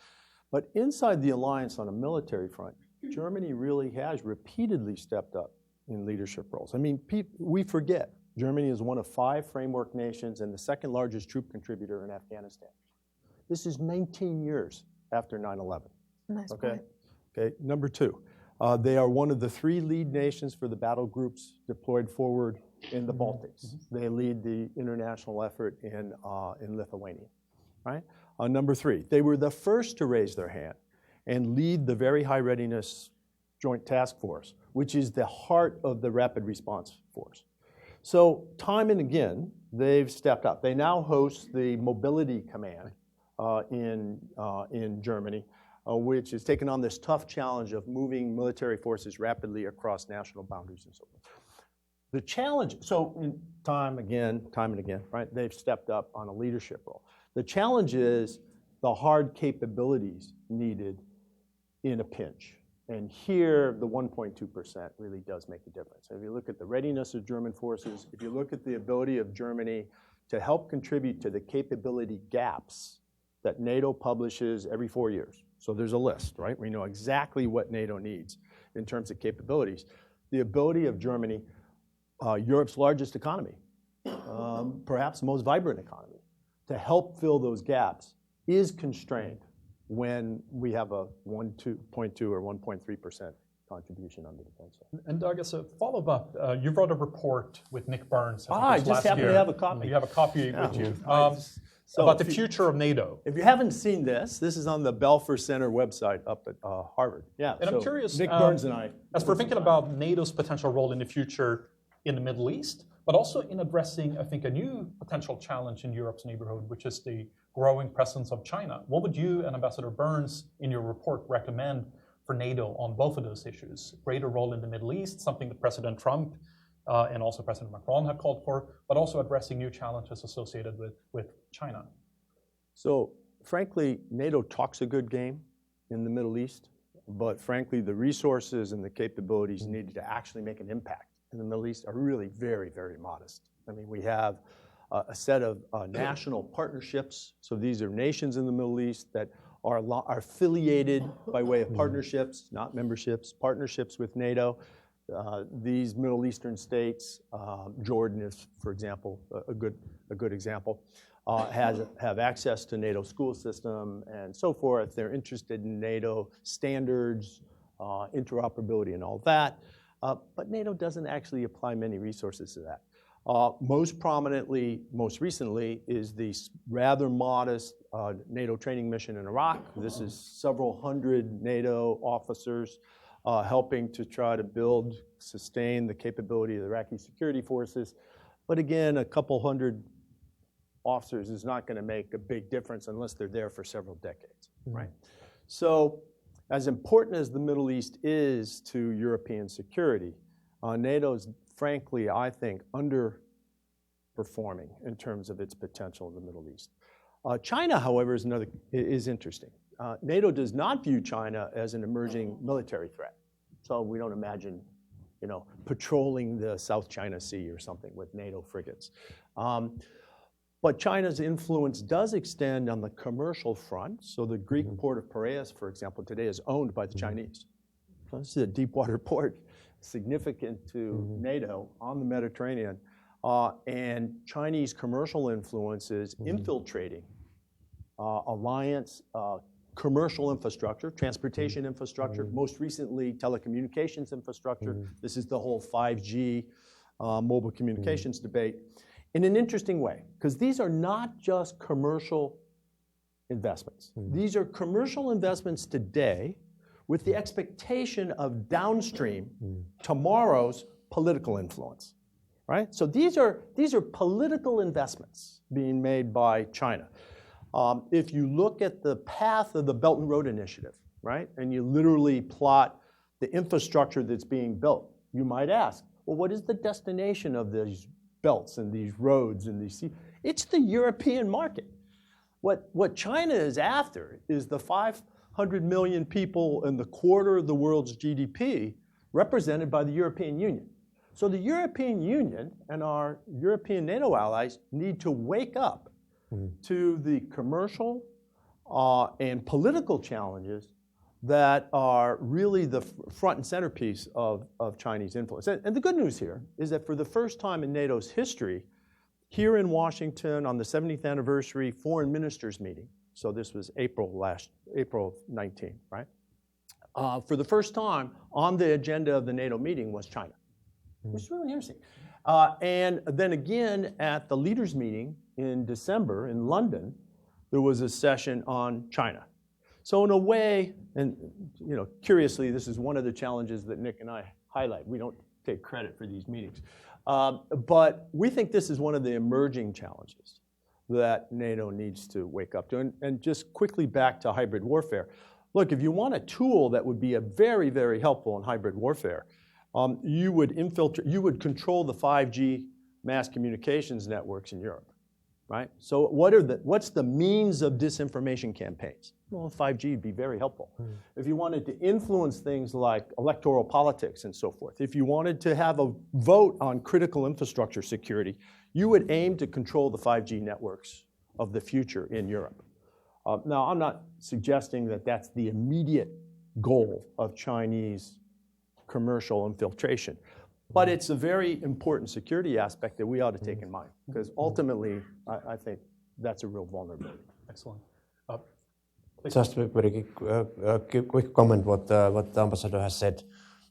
But inside the alliance on a military front, Germany really has repeatedly stepped up in leadership roles. I mean, we forget Germany is one of 5 framework nations and the second largest troop contributor in Afghanistan. This is 19 years after 9/11. Nice Okay. point. Okay. Number 2, they are one of the 3 lead nations for the battle groups deployed forward in the Baltics. They lead the international effort in Lithuania, right? Number 3, they were the first to raise their hand and lead the Very High Readiness Joint Task Force, which is the heart of the Rapid Response Force. So time and again, they've stepped up. They now host the Mobility Command in Germany, which has taken on this tough challenge of moving military forces rapidly across national boundaries and so forth. The challenge, so in time and again, right, they've stepped up on a leadership role. The challenge is the hard capabilities needed in a pinch. And here, the 1.2% really does make a difference. If you look at the readiness of German forces, if you look at the ability of Germany to help contribute to the capability gaps that NATO publishes every 4 years. So there's a list, right? We know exactly what NATO needs in terms of capabilities. The ability of Germany, Europe's largest economy, perhaps the most vibrant economy, to help fill those gaps is constrained when we have a 1.2 or 1.3% contribution on the defense side. And Doug, as a follow-up, you wrote a report with Nick Burns. I just last happen year. to have a copy. You have a copy with you. So about the future of NATO. If you haven't seen this is on the Belfer Center website up at Harvard. Yeah. And I'm curious, Nick Burns and I. as we're thinking about NATO's potential role in the future in the Middle East, but also in addressing, I think, a new potential challenge in Europe's neighborhood, which is the growing presence of China. What would you and Ambassador Burns in your report recommend for NATO on both of those issues? Greater role in the Middle East, something that President Trump and also President Macron have called for, but also addressing new challenges associated with China. So frankly, NATO talks a good game in the Middle East, but frankly, the resources and the capabilities needed to actually make an impact in the Middle East are really very, very modest. I mean, we have a set of national partnerships. So these are nations in the Middle East that are affiliated by way of partnerships, not memberships, partnerships with NATO. These Middle Eastern states, Jordan is, for example, a good example, have access to NATO school system and so forth. They're interested in NATO standards, interoperability and all that. But NATO doesn't actually apply many resources to that. Most prominently, most recently, is the rather modest NATO training mission in Iraq. This is several hundred NATO officers helping to try to build, sustain the capability of the Iraqi security forces. But again, a couple hundred officers is not going to make a big difference unless they're there for several decades, right? So as important as the Middle East is to European security, NATO's frankly, I think, underperforming in terms of its potential in the Middle East. China, however, is interesting. NATO does not view China as an emerging military threat. So we don't imagine, patrolling the South China Sea or something with NATO frigates. But China's influence does extend on the commercial front. So the Greek port of Piraeus, for example, today is owned by the Chinese. So this is a deep water port, significant to NATO on the Mediterranean. And Chinese commercial influence is infiltrating alliance commercial infrastructure, transportation infrastructure, most recently telecommunications infrastructure. This is the whole 5G mobile communications debate. In an interesting way, because these are not just commercial investments. These are commercial investments today with the expectation of downstream tomorrow's political influence, right? So these are political investments being made by China. If you look at the path of the Belt and Road Initiative, right, and you literally plot the infrastructure that's being built, you might ask, well, what is the destination of these belts and these roads and these seas? It's the European market. What China is after is the 500 million people and the quarter of the world's GDP represented by the European Union. So the European Union and our European NATO allies need to wake up to the commercial and political challenges that are really the front and centerpiece of Chinese influence. And the good news here is that for the first time in NATO's history, here in Washington on the 70th anniversary foreign ministers meeting, so this was April 19, right? For the first time on the agenda of the NATO meeting was China, which is really interesting. And then again at the leaders meeting in December in London, there was a session on China. So in a way, and curiously, this is one of the challenges that Nick and I highlight. We don't take credit for these meetings. But we think this is one of the emerging challenges that NATO needs to wake up to. And just quickly back to hybrid warfare. Look, if you want a tool that would be a very, very helpful in hybrid warfare, you would control the 5G mass communications networks in Europe, right? So what's the means of disinformation campaigns? Well, 5G would be very helpful. If you wanted to influence things like electoral politics and so forth, if you wanted to have a vote on critical infrastructure security, you would aim to control the 5G networks of the future in Europe. Now, I'm not suggesting that that's the immediate goal of Chinese commercial infiltration, but it's a very important security aspect that we ought to take in mind, because ultimately, I think that's a real vulnerability. Excellent. Just a very quick comment what the ambassador has said.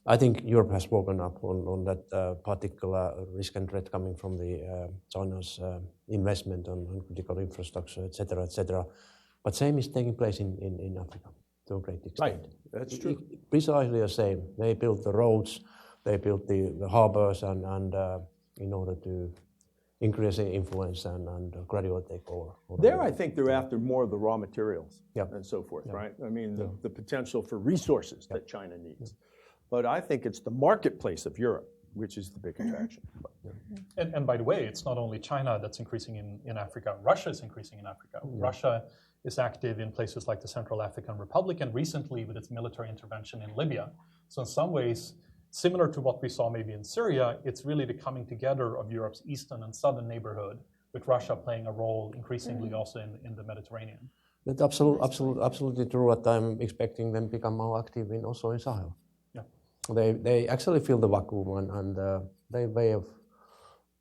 I think Europe has woken up on that particular risk and threat coming from the China's investment on critical infrastructure, et cetera, But same is taking place in Africa to a great extent. Right, that's true. Precisely the same. They built the roads, they built the harbors, and in order to increase the influence and gradually take over. There, I think they're after more of the raw materials and so forth, Yeah. right? I mean, the potential for resources that China needs. But I think it's the marketplace of Europe, which is the big attraction. And by the way, it's not only China that's increasing in Africa. Russia is increasing in Africa. Russia is active in places like the Central African Republic and recently with its military intervention in Libya. So in some ways, similar to what we saw maybe in Syria, it's really the coming together of Europe's eastern and southern neighborhood, with Russia playing a role increasingly also in the Mediterranean. That's absolutely true. That I'm expecting them to become more active also in Sahel. Yeah. They actually fill the vacuum, and their way of,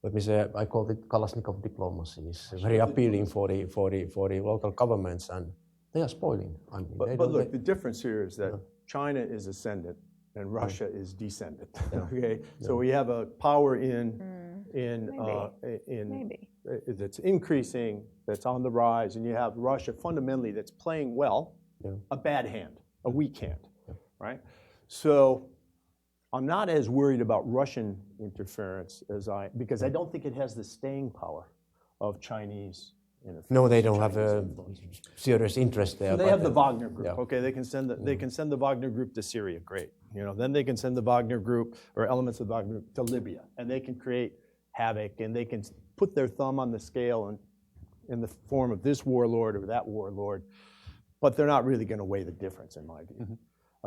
let me say, I call it Kalashnikov diplomacy, is very appealing for the local governments, and they are spoiling. I mean, But look, the difference here is that China is ascendant and Russia is descendant. Okay, so we have a power that's increasing, that's on the rise, and you have Russia fundamentally that's playing well, a bad hand, a weak hand, right? So I'm not as worried about Russian interference because I don't think it has the staying power of Chinese interference. No, they don't have a serious interest there. So they have the Wagner Group. Yeah. Okay, they can send the Wagner Group to Syria. Great. Then they can send the Wagner Group or elements of the Wagner Group to Libya, and they can create havoc, and they can put their thumb on the scale in the form of this warlord or that warlord, but they're not really going to weigh the difference, in my view.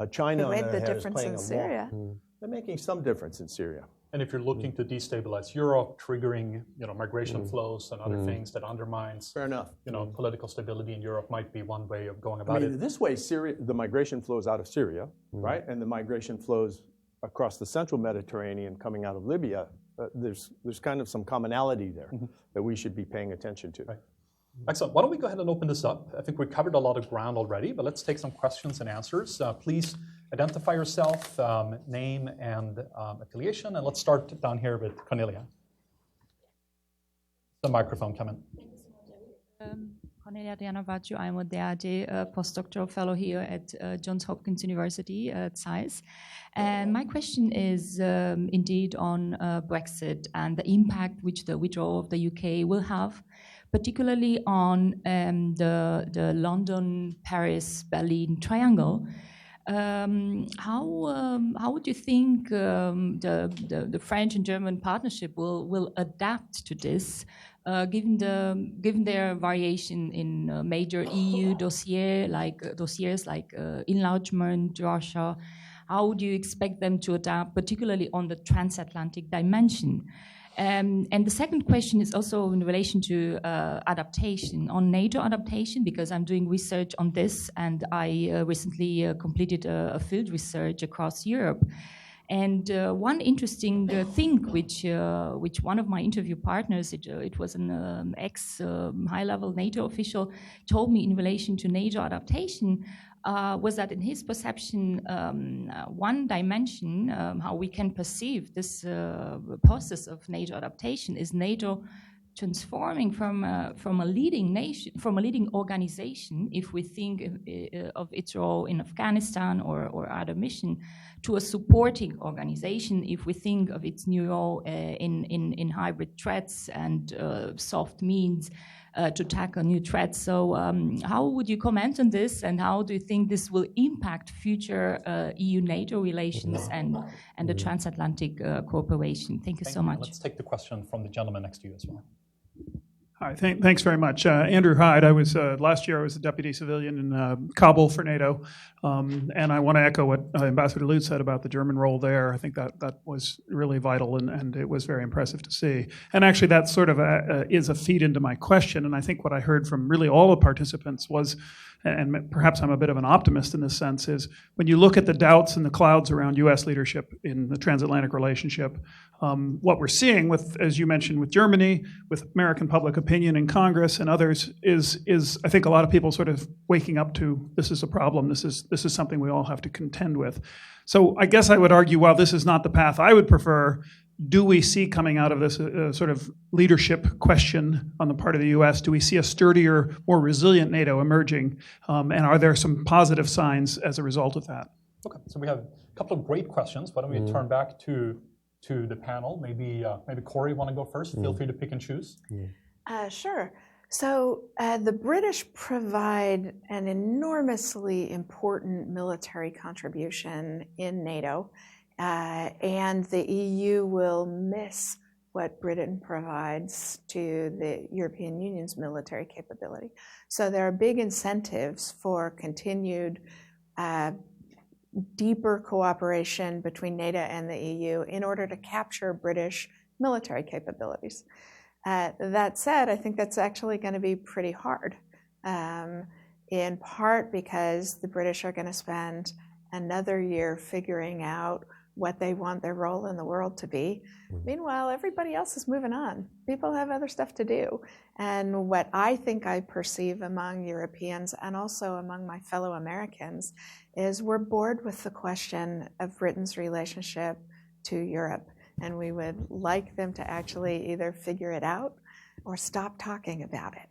China, They on made the the other hand, is difference playing in a Syria. They're making some difference in Syria. And if you're looking to destabilize Europe, triggering migration flows and other things that undermines Fair enough. political stability in Europe might be one way of going I about mean, it. this way, the migration flows out of Syria, right? And the migration flows across the central Mediterranean coming out of Libya. There's kind of some commonality there that we should be paying attention to. Right. Excellent. Why don't we go ahead and open this up? I think we covered a lot of ground already, but let's take some questions and answers. Please identify yourself, name and affiliation, and let's start down here with Cornelia. The microphone coming. Cornelia Dianavaju, I'm a DAD postdoctoral fellow here at Johns Hopkins University at SAIS. And my question is indeed on Brexit and the impact which the withdrawal of the UK will have, particularly on the London, Paris, Berlin triangle. How would you think the French and German partnership will adapt to this, given their variation in major EU dossiers like enlargement, Russia? how do you expect them to adapt, particularly on the transatlantic dimension? And the second question is also in relation to adaptation, on NATO adaptation, because I'm doing research on this, and I recently completed a field research across Europe. And one interesting thing which one of my interview partners, it was an ex-high-level NATO official, told me in relation to NATO adaptation, was that in his perception, one dimension, how we can perceive this process of NATO adaptation is NATO transforming from a leading nation, from a leading organization, if we think of its role in Afghanistan or other mission, to a supporting organization, if we think of its new role in hybrid threats and soft means to tackle new threats. So how would you comment on this, and how do you think this will impact future EU-NATO relations and the transatlantic cooperation? Thank you so much. Let's take the question from the gentleman next to you as well. Hi, thanks very much. Andrew Hyde. Last year I was a deputy civilian in Kabul for NATO, and I want to echo what Ambassador Lutz said about the German role there. I think that was really vital, and it was very impressive to see. And actually that sort of is a feed into my question, and I think what I heard from really all the participants was, and perhaps I'm a bit of an optimist in this sense, is when you look at the doubts and the clouds around U.S. leadership in the transatlantic relationship, what we're seeing with, as you mentioned, with Germany, with American public opinion in Congress and others, is I think a lot of people sort of waking up to, this is a problem, this is something we all have to contend with. So I guess I would argue, while this is not the path I would prefer, do we see coming out of this sort of leadership question on the part of the U.S., do we see a sturdier, more resilient NATO emerging? And are there some positive signs as a result of that? Okay, so we have a couple of great questions. Why don't we turn back to the panel? Maybe Corey, want to go first? Feel free to pick and choose. Sure. So the British provide an enormously important military contribution in NATO, and the EU will miss what Britain provides to the European Union's military capability. So there are big incentives for continued deeper cooperation between NATO and the EU in order to capture British military capabilities. That said, I think that's actually going to be pretty hard, in part because the British are going to spend another year figuring out what they want their role in the world to be. Meanwhile, everybody else is moving on. People have other stuff to do. And what I think I perceive among Europeans and also among my fellow Americans is we're bored with the question of Britain's relationship to Europe. And we would like them to actually either figure it out or stop talking about it.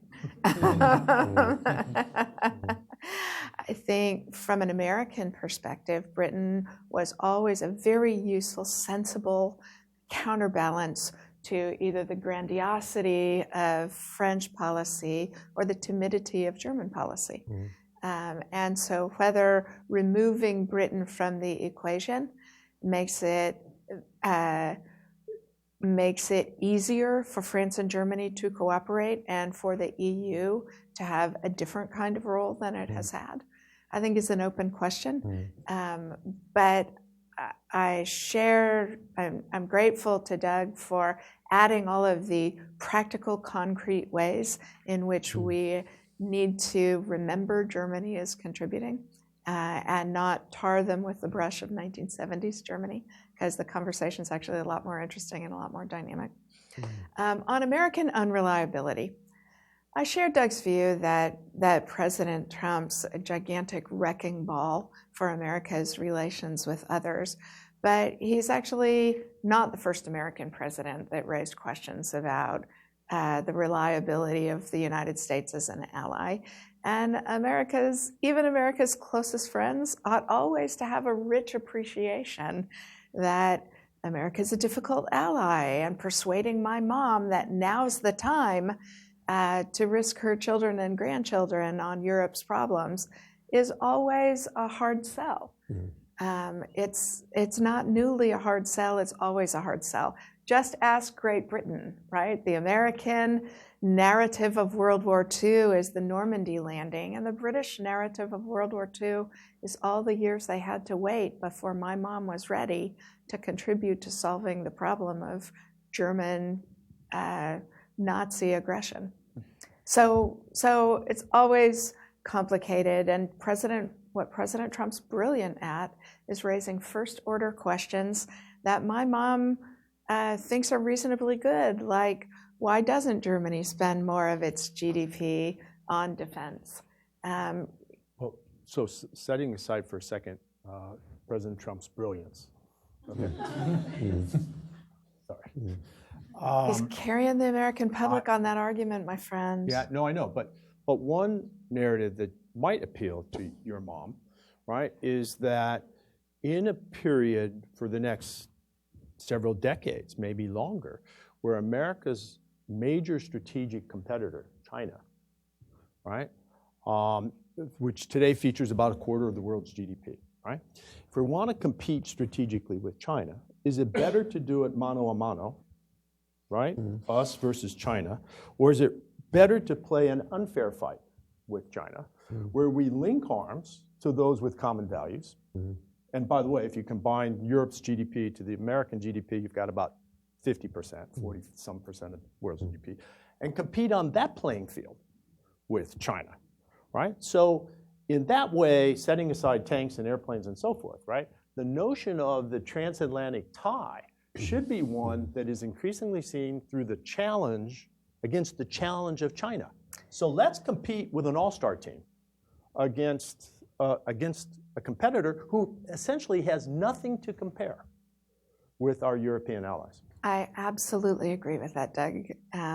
I think from an American perspective, Britain was always a very useful, sensible counterbalance to either the grandiosity of French policy or the timidity of German policy. And so whether removing Britain from the equation makes it easier for France and Germany to cooperate and for the EU to have a different kind of role than it has had, I think is an open question. But I'm grateful to Doug for adding all of the practical, concrete ways in which we need to remember Germany is contributing and not tar them with the brush of 1970s Germany, because the conversation is actually a lot more interesting and a lot more dynamic. On American unreliability, I share Doug's view that President Trump's a gigantic wrecking ball for America's relations with others, but he's actually not the first American president that raised questions about the reliability of the United States as an ally. And even America's closest friends ought always to have a rich appreciation that America's a difficult ally, and persuading my mom that now's the time to risk her children and grandchildren on Europe's problems is always a hard sell. It's not newly a hard sell, it's always a hard sell. Just ask Great Britain, right? The American narrative of World War II is the Normandy landing, and the British narrative of World War II is all the years they had to wait before my mom was ready to contribute to solving the problem of German Nazi aggression. So it's always complicated, and what President Trump's brilliant at is raising first-order questions that my mom thinks are reasonably good, like, why doesn't Germany spend more of its GDP on defense? Well, so setting aside for a second President Trump's brilliance. Okay. Sorry. He's carrying the American public on that argument, my friend. Yeah, no, I know. But one narrative that might appeal to your mom, right, is that in a period for the next several decades, maybe longer, where America's major strategic competitor, China, right, which today features about a quarter of the world's GDP, right? If we want to compete strategically with China, is it better to do it mano a mano, right, us versus China, or is it better to play an unfair fight with China, where we link arms to those with common values? And by the way, if you combine Europe's GDP to the American GDP, you've got about 50%, 40-some% of the world's GDP, and compete on that playing field with China, right? So in that way, setting aside tanks and airplanes and so forth, right, the notion of the transatlantic tie should be one that is increasingly seen through the challenge against the challenge of China. So let's compete with an all-star team against a competitor who essentially has nothing to compare with our European allies. I absolutely agree with that, Doug.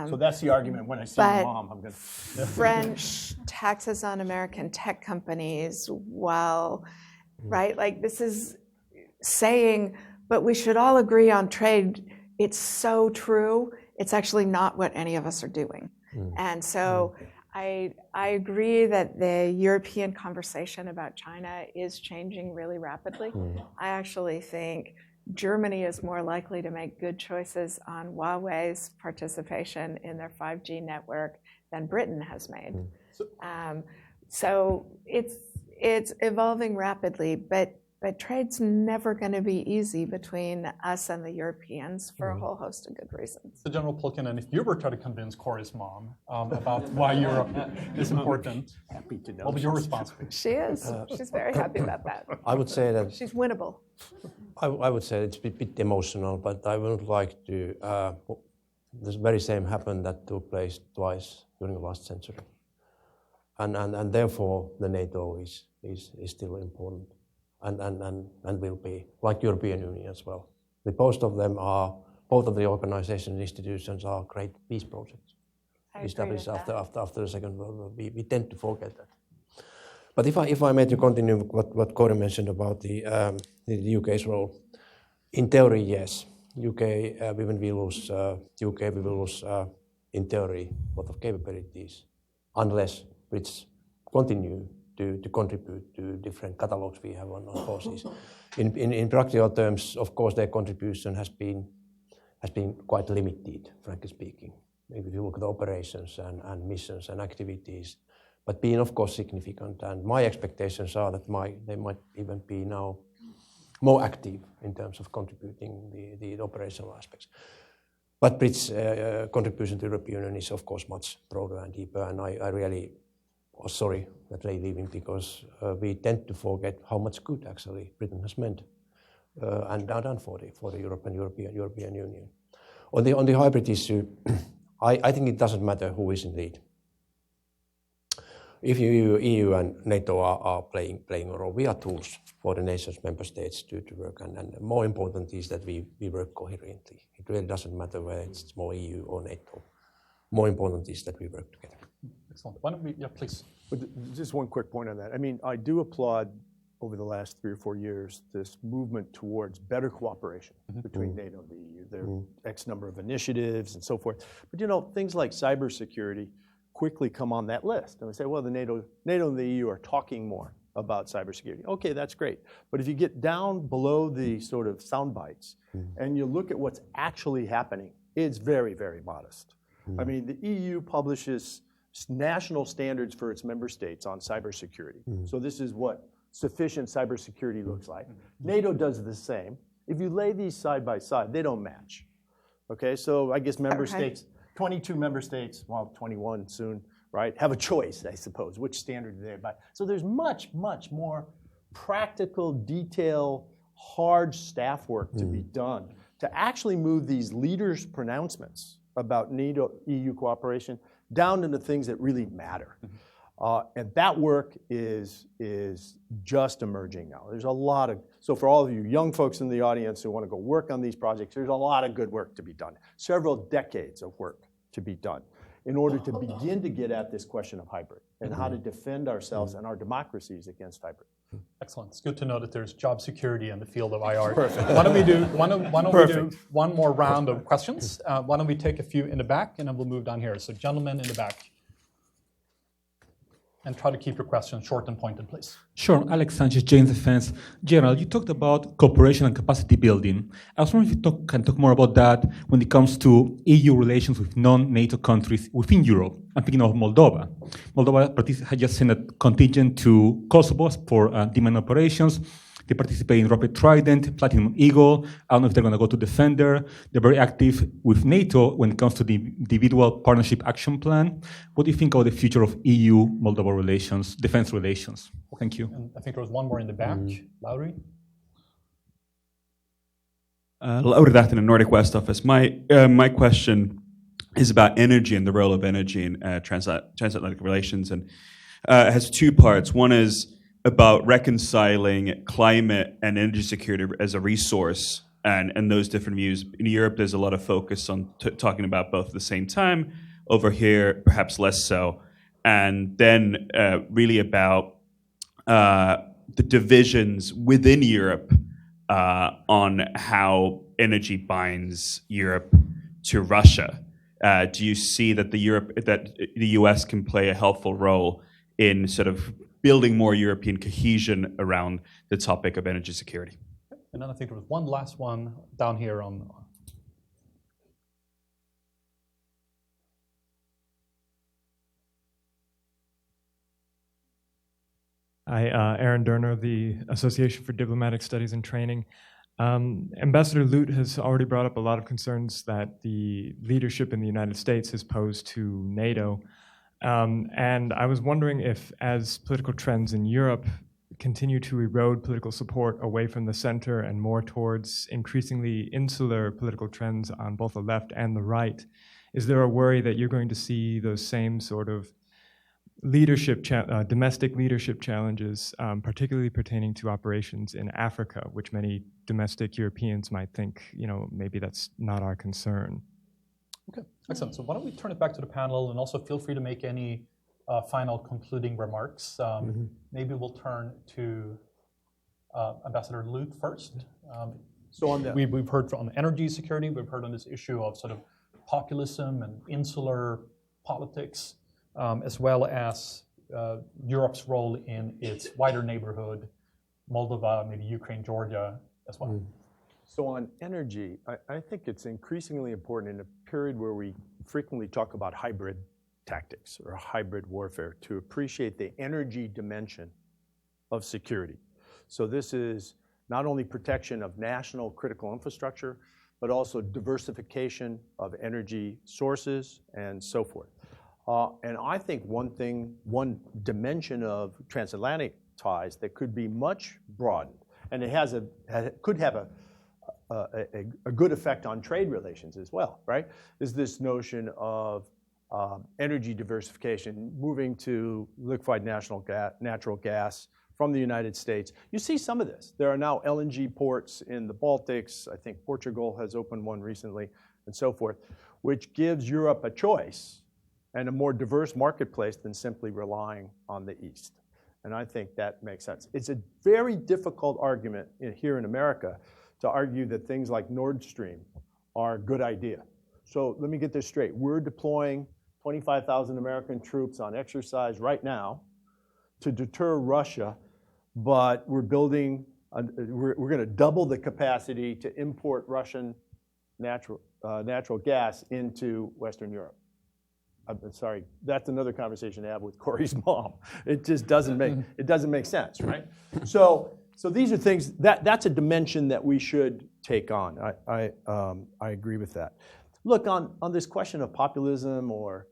So that's the argument when I see your mom, I'm going to... French taxes on American tech companies, while, right, like this is saying, but we should all agree on trade. It's so true. It's actually not what any of us are doing. And so I agree that the European conversation about China is changing really rapidly. I actually think Germany is more likely to make good choices on Huawei's participation in their 5G network than Britain has made. So it's evolving rapidly, but trade's never going to be easy between us and the Europeans for a whole host of good reasons. So General Pulkkinen, if you were trying to convince Corey's mom about why Europe is important, Happy to know. what would your response be? She is. She's very happy about that. I would say that She's winnable. I would say it's a bit emotional, but I wouldn't like to. This very same happened that took place twice during the last century, and therefore the NATO is still important, and will be like European Union as well. Both of the organizations and institutions are great peace projects established after the Second World War. We tend to forget that. But if I may to continue what Corey mentioned about the UK's role, in theory, yes, UK when we lose UK, we will lose in theory a lot of capabilities, unless Brits continue to contribute to different catalogs we have on forces. In practical terms, of course, their contribution has been quite limited, frankly speaking. If you look at the operations and missions and activities, but being, of course, significant. And my expectations are that they might even be now more active in terms of contributing the operational aspects. But Brits' contribution to the European Union is, of course, much broader and deeper. And I really was sorry that they're leaving, because we tend to forget how much good actually Britain has meant and done for the European Union. On the hybrid issue, I think it doesn't matter who is in lead. If EU and NATO are playing a role, we are tools for the nation's member states to work, and more important is that we work coherently. It really doesn't matter whether it's more EU or NATO. More important is that we work together. Excellent. Why don't we, please. But just one quick point on that. I mean, I do applaud over the last 3 or 4 years this movement towards better cooperation between NATO and the EU. There are X number of initiatives and so forth. But things like cybersecurity quickly come on that list. And we say, well, the NATO and the EU are talking more about cybersecurity. Okay, that's great. But if you get down below the sort of sound bites and you look at what's actually happening, it's very, very modest. I mean, the EU publishes national standards for its member states on cybersecurity. So this is what sufficient cybersecurity looks like. NATO does the same. If you lay these side by side, they don't match. Okay, so I guess member states, 22 member states, well, 21 soon, right, have a choice, I suppose, which standard do they buy. So there's much, much more practical, detailed, hard staff work to be done to actually move these leaders' pronouncements about NATO EU cooperation down into things that really matter. And that work is just emerging now. There's a lot of, so for all of you young folks in the audience who want to go work on these projects, there's a lot of good work to be done. Several decades of work to be done in order to begin to get at this question of hybrid and how to defend ourselves and our democracies against hybrid. Excellent. It's good to know that there's job security in the field of IR. Perfect. Why don't we do one more round of questions? Why don't we take a few in the back, and then we'll move down here. So gentlemen in the back. And try to keep your questions short and pointed, please. Sure. Alex Sanchez, James Defense. Gerald, you talked about cooperation and capacity building. I was wondering if you can talk more about that when it comes to EU relations with non-NATO countries within Europe. I'm thinking of Moldova. Moldova had just sent a contingent to Kosovo for demand operations. They participate in Rapid Trident, Platinum Eagle. I don't know if they're going to go to Defender. They're very active with NATO when it comes to the individual partnership action plan. What do you think of the future of EU-Moldova relations, defense relations? Thank you. And I think there was one more in the back. Lauri? Lauri Rahti, Nordic West Office. My question is about energy and the role of energy in transatlantic relations. And it has two parts. One is about reconciling climate and energy security as a resource and those different views. In Europe, there's a lot of focus on talking about both at the same time. Over here, perhaps less so. And then really about the divisions within Europe on how energy binds Europe to Russia. Do you see that the US can play a helpful role in sort of building more European cohesion around the topic of energy security? And then I think there was one last one down here on. Hi, Aaron Derner of the Association for Diplomatic Studies and Training. Ambassador Lute has already brought up a lot of concerns that the leadership in the United States has posed to NATO. And I was wondering if, as political trends in Europe continue to erode political support away from the center and more towards increasingly insular political trends on both the left and the right, is there a worry that you're going to see those same sort of domestic leadership challenges, particularly pertaining to operations in Africa, which many domestic Europeans might think, maybe that's not our concern? Okay, excellent. So why don't we turn it back to the panel, and also feel free to make any final concluding remarks. Maybe we'll turn to Ambassador Lute first. So on that, we've heard on energy security, we've heard on this issue of sort of populism and insular politics, as well as Europe's role in its wider neighborhood, Moldova, maybe Ukraine, Georgia as well. So on energy, I think it's increasingly important in a period where we frequently talk about hybrid tactics or hybrid warfare to appreciate the energy dimension of security. So this is not only protection of national critical infrastructure, but also diversification of energy sources and so forth. And I think one dimension of transatlantic ties that could be much broadened, and it could have a good effect on trade relations as well, right? Is this notion of energy diversification, moving to liquefied natural gas from the United States. You see some of this. There are now LNG ports in the Baltics. I think Portugal has opened one recently, and so forth, which gives Europe a choice and a more diverse marketplace than simply relying on the East. And I think that makes sense. It's a very difficult argument here in America to argue that things like Nord Stream are a good idea. So let me get this straight. We're deploying 25,000 American troops on exercise right now to deter Russia, but we're going to double the capacity to import Russian natural gas into Western Europe. I'm sorry, that's another conversation to have with Corey's mom. It just doesn't make sense, right? So these are things that's a dimension that we should take on. I agree with that. Look, on this question of populism or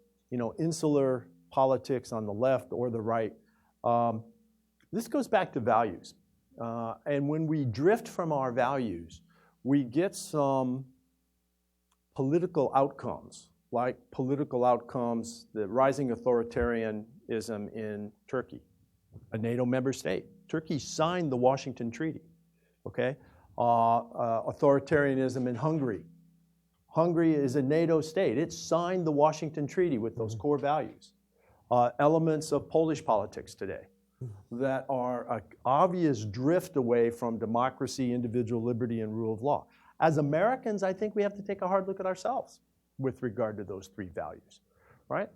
insular politics on the left or the right, this goes back to values. And when we drift from our values, we get some political outcomes, like political outcomes, the rising authoritarianism in Turkey, a NATO member state. Turkey signed the Washington Treaty, okay? Authoritarianism in Hungary. Hungary is a NATO state. It signed the Washington Treaty with those core values. Elements of Polish politics today that are an obvious drift away from democracy, individual liberty, and rule of law. As Americans, I think we have to take a hard look at ourselves with regard to those three values, right?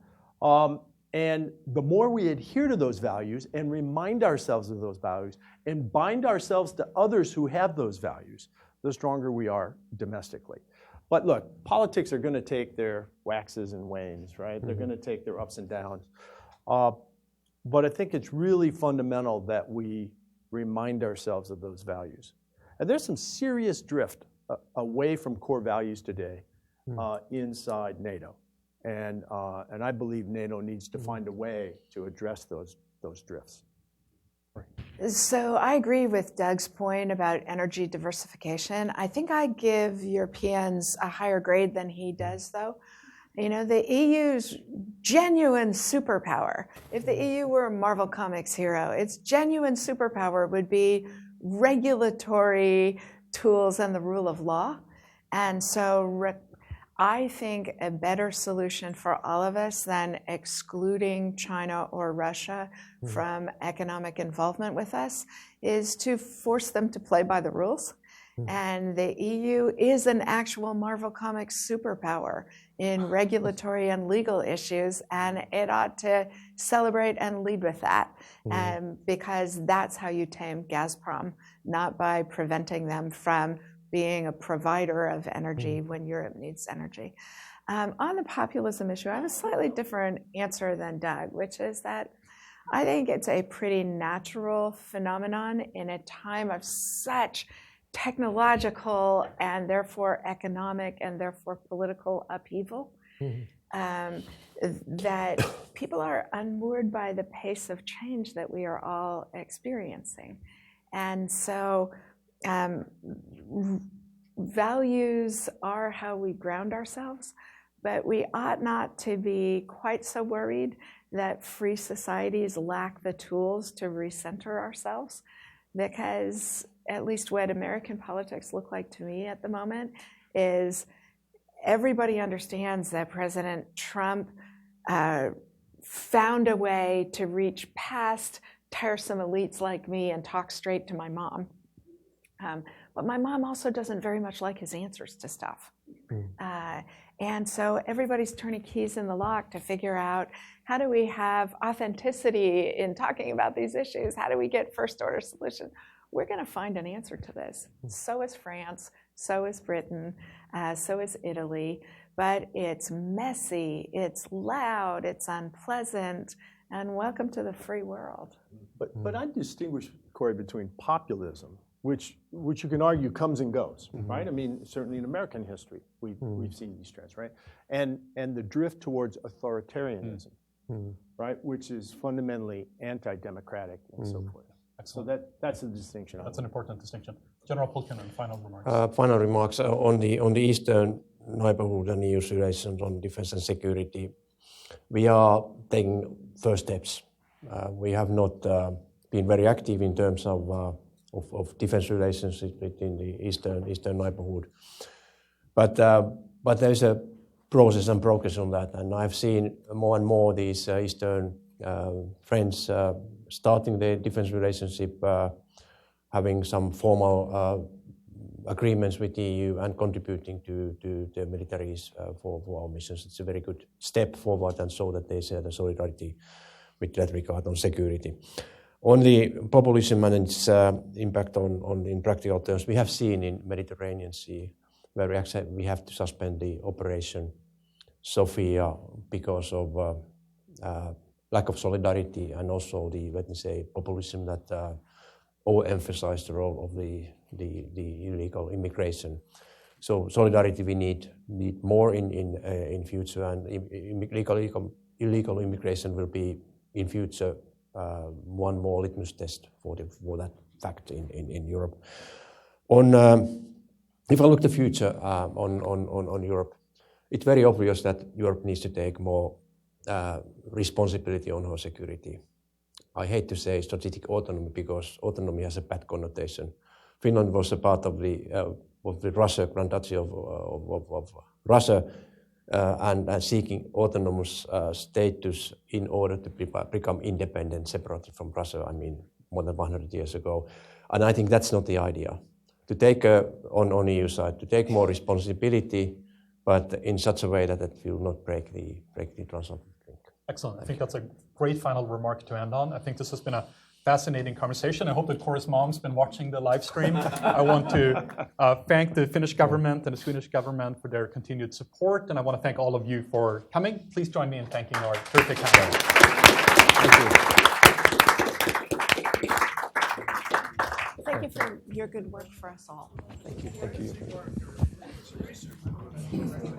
And the more we adhere to those values and remind ourselves of those values and bind ourselves to others who have those values, the stronger we are domestically. But look, politics are going to take their waxes and wanes, right? They're going to take their ups and downs. But I think it's really fundamental that we remind ourselves of those values. And there's some serious drift away from core values today inside NATO. And I believe NATO needs to find a way to address those drifts. So I agree with Doug's point about energy diversification. I think I give Europeans a higher grade than he does, though. The EU's genuine superpower, if the EU were a Marvel Comics hero, its genuine superpower would be regulatory tools and the rule of law. And so I think a better solution for all of us than excluding China or Russia from economic involvement with us is to force them to play by the rules. And the EU is an actual Marvel Comics superpower in regulatory and legal issues, and it ought to celebrate and lead with that, because that's how you tame Gazprom, not by preventing them from being a provider of energy when Europe needs energy. On the populism issue, I have a slightly different answer than Doug, which is that I think it's a pretty natural phenomenon in a time of such technological and therefore economic and therefore political upheaval, that people are unmoored by the pace of change that we are all experiencing. And so values are how we ground ourselves, but we ought not to be quite so worried that free societies lack the tools to recenter ourselves, because at least what American politics look like to me at the moment is everybody understands that President Trump found a way to reach past tiresome elites like me and talk straight to my mom. But my mom also doesn't very much like his answers to stuff. And so everybody's turning keys in the lock to figure out, how do we have authenticity in talking about these issues? How do we get first order solutions? We're going to find an answer to this. So is France, so is Britain, so is Italy. But it's messy, it's loud, it's unpleasant, and welcome to the free world. But I distinguish, Corey, between populism, which you can argue comes and goes, right? I mean, certainly in American history, we've seen these trends, right? And the drift towards authoritarianism, right? Which is fundamentally anti-democratic and so forth. Excellent. So that's a distinction. That's an important distinction. General Pulkkinen, final remarks. Final remarks on the Eastern neighborhood and EU's relations on defense and security. We are taking first steps. We have not been very active in terms of defense relations within the Eastern neighborhood. But there is a process and progress on that, and I've seen more and more these Eastern friends starting the defense relationship, having some formal agreements with the EU and contributing to the militaries for our missions. It's a very good step forward, and so that they share the solidarity with that regard on security. On the populism and its impact on in practical terms, we have seen in Mediterranean Sea where we have to suspend the operation Sofia because of lack of solidarity and also the, let me say, populism that overemphasized the role of the illegal immigration. So solidarity we need more in future, and illegal immigration will be in future one more litmus test for that fact in Europe. If I look the future on Europe, it's very obvious that Europe needs to take more responsibility on her security. I hate to say strategic autonomy because autonomy has a bad connotation. Finland was a part of the Russia, Grand Duchy of Russia, and seeking autonomous status in order to become independent, separated from Russia, I mean, more than 100 years ago. And I think that's not the idea. To take on EU side, to take more responsibility, but in such a way that it will not break the transatlantic link. Excellent. I think that's a great final remark to end on. I think this has been a fascinating conversation. I hope that Cora's mom's been watching the live stream. I want to thank the Finnish government and the Swedish government for their continued support, and I want to thank all of you for coming. Please join me in thanking our terrific panelists. Thank you for your good work for us all. Thank you.